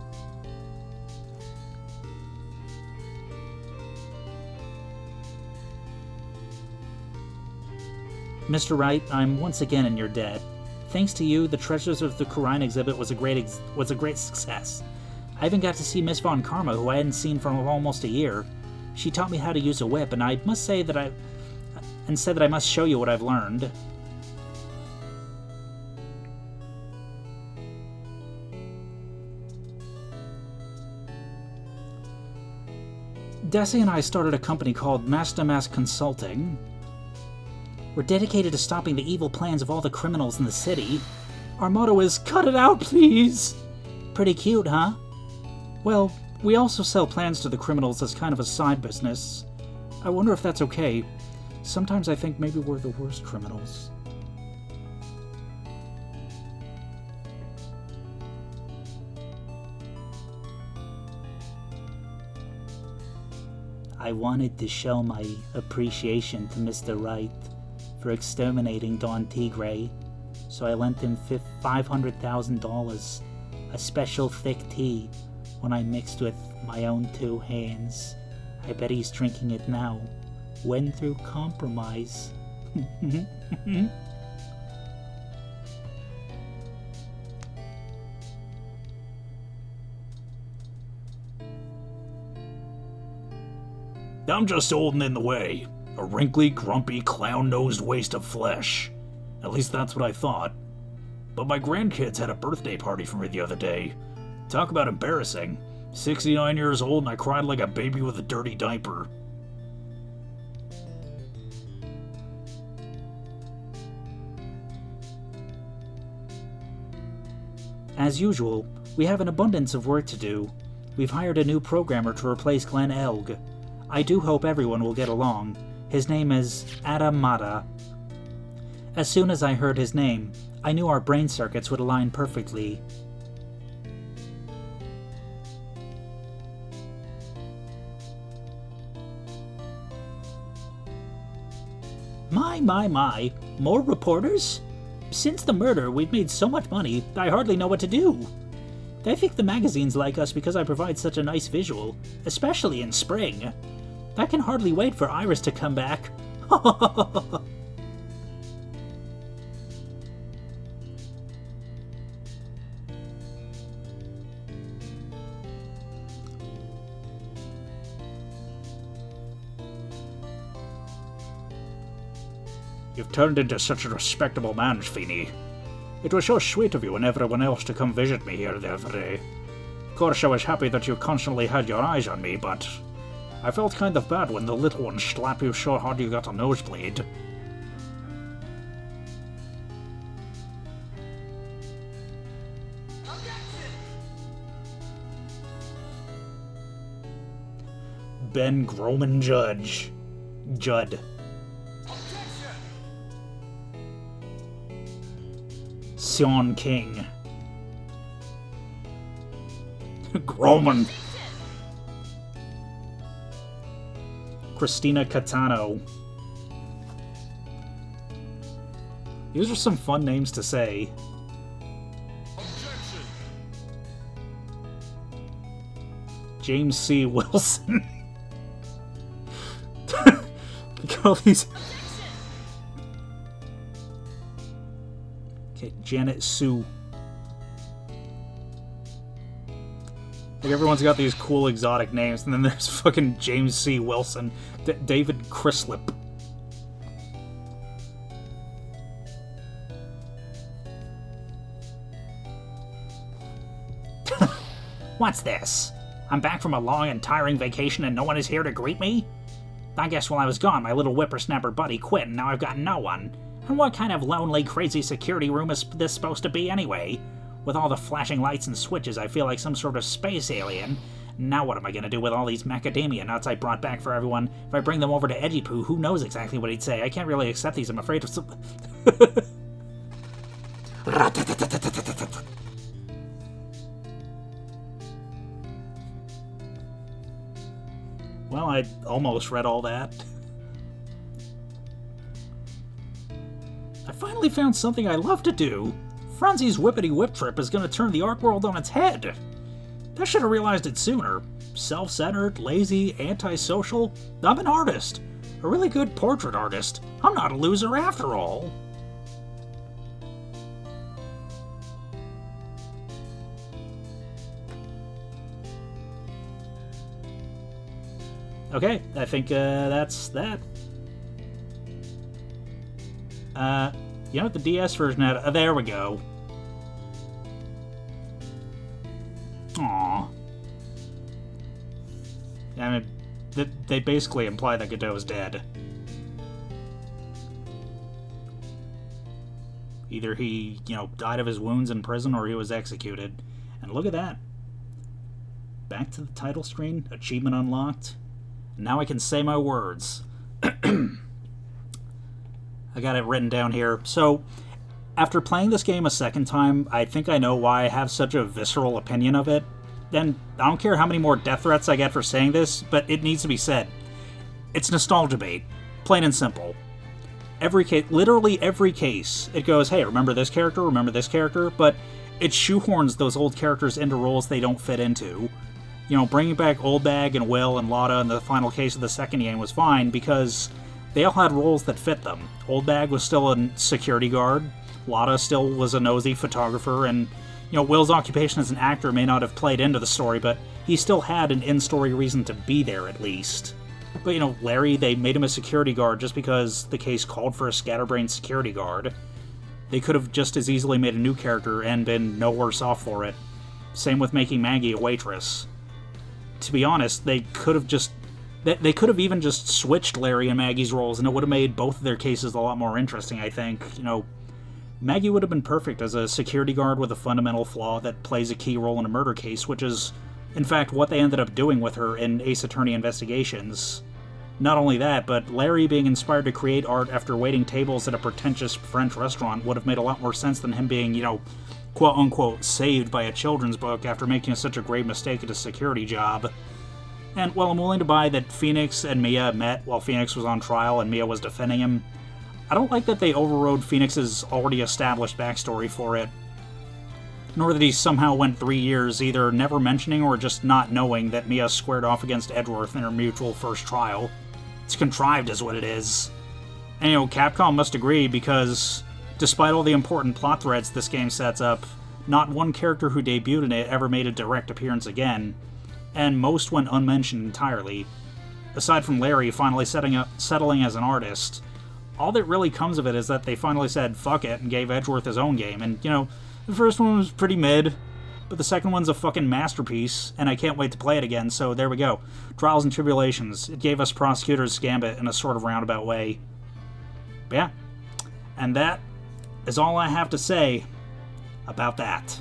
Mr. Wright, I'm once again in your debt. Thanks to you, the Treasures of the Kurine exhibit was a great success. I even got to see Miss Von Karma, who I hadn't seen for almost a year. She taught me how to use a whip, and I must say that said that I must show you what I've learned. Desi and I started a company called Master Mass Consulting. We're dedicated to stopping the evil plans of all the criminals in the city. Our motto is, "Cut it out, please!" Pretty cute, huh? Well, we also sell plans to the criminals as kind of a side business. I wonder if that's okay. Sometimes I think maybe we're the worst criminals. I wanted to show my appreciation to Mr. Wright for exterminating Don Tigre, so I lent him $500,000, a special thick tea, when I mixed with my own 2 hands. I bet he's drinking it now. Went through compromise. I'm just holding in the way. A wrinkly, grumpy, clown-nosed waste of flesh. At least that's what I thought. But my grandkids had a birthday party for me the other day. Talk about embarrassing. 69 years old and I cried like a baby with a dirty diaper. As usual, we have an abundance of work to do. We've hired a new programmer to replace Glenn Elg. I do hope everyone will get along. His name is Adamada. As soon as I heard his name, I knew our brain circuits would align perfectly. My. More reporters? Since the murder, we've made so much money, I hardly know what to do. I think the magazines like us because I provide such a nice visual, especially in spring. I can hardly wait for Iris to come back. You've turned into such a respectable man, Feeney. It was so sweet of you and everyone else to come visit me here the other day. Of course, I was happy that you constantly had your eyes on me, but I felt kind of bad when the little one slapped you so hard you got a nosebleed. Ben Groman Judd. Sean King. Groman. Christina Catano. These are some fun names to say. Objection. James C. Wilson. Look at all these. Okay, Janet Sue. Like, everyone's got these cool exotic names, and then there's fucking James C. Wilson, David Crislip. What's this? I'm back from a long and tiring vacation and no one is here to greet me? I guess while I was gone, my little whippersnapper buddy quit and now I've got no one. And what kind of lonely, crazy security room is this supposed to be anyway? With all the flashing lights and switches, I feel like some sort of space alien. Now what am I gonna do with all these macadamia nuts I brought back for everyone? If I bring them over to Edgypoo, who knows exactly what he'd say? I can't really accept these, I'm afraid of some... Well, I almost read all that. I finally found something I love to do. Franzi's Whippity Whip Trip is going to turn the art world on its head. I should have realized it sooner. Self-centered, lazy, antisocial. I'm an artist. A really good portrait artist. I'm not a loser after all. Okay, I think that's that. You know what the DS version had? There we go. Aww. I mean, they basically imply that Godot's dead. Either he, died of his wounds in prison or he was executed. And look at that. Back to the title screen, achievement unlocked. And now I can say my words. I got it written down here. So, after playing this game a second time, I think I know why I have such a visceral opinion of it. And I don't care how many more death threats I get for saying this, but it needs to be said. It's nostalgia bait. Plain and simple. Every case, literally every case, it goes, hey, remember this character, but it shoehorns those old characters into roles they don't fit into. Bringing back Old Bag and Will and Lotta in the final case of the second game was fine because they all had roles that fit them. Old Bag was still a security guard, Lotta still was a nosy photographer, and Will's occupation as an actor may not have played into the story, but he still had an in-story reason to be there at least. But Larry, they made him a security guard just because the case called for a scatterbrained security guard. They could have just as easily made a new character and been no worse off for it. Same with making Maggie a waitress. To be honest, they could have even just switched Larry and Maggie's roles, and it would have made both of their cases a lot more interesting, I think. Maggie would have been perfect as a security guard with a fundamental flaw that plays a key role in a murder case, which is, in fact, what they ended up doing with her in Ace Attorney Investigations. Not only that, but Larry being inspired to create art after waiting tables at a pretentious French restaurant would have made a lot more sense than him being, quote-unquote, saved by a children's book after making such a grave mistake at a security job. And while I'm willing to buy that Phoenix and Mia met while Phoenix was on trial and Mia was defending him, I don't like that they overrode Phoenix's already established backstory for it. Nor that he somehow went 3 years either never mentioning or just not knowing that Mia squared off against Edgeworth in her mutual first trial. It's contrived is what it is. And Capcom must agree because, despite all the important plot threads this game sets up, not one character who debuted in it ever made a direct appearance again, and most went unmentioned entirely. Aside from Larry finally settling as an artist, all that really comes of it is that they finally said fuck it and gave Edgeworth his own game, and, the first one was pretty mid, but the second one's a fucking masterpiece, and I can't wait to play it again, so there we go. Trials and Tribulations. It gave us Prosecutor's Gambit in a sort of roundabout way. But yeah, and that is all I have to say about that.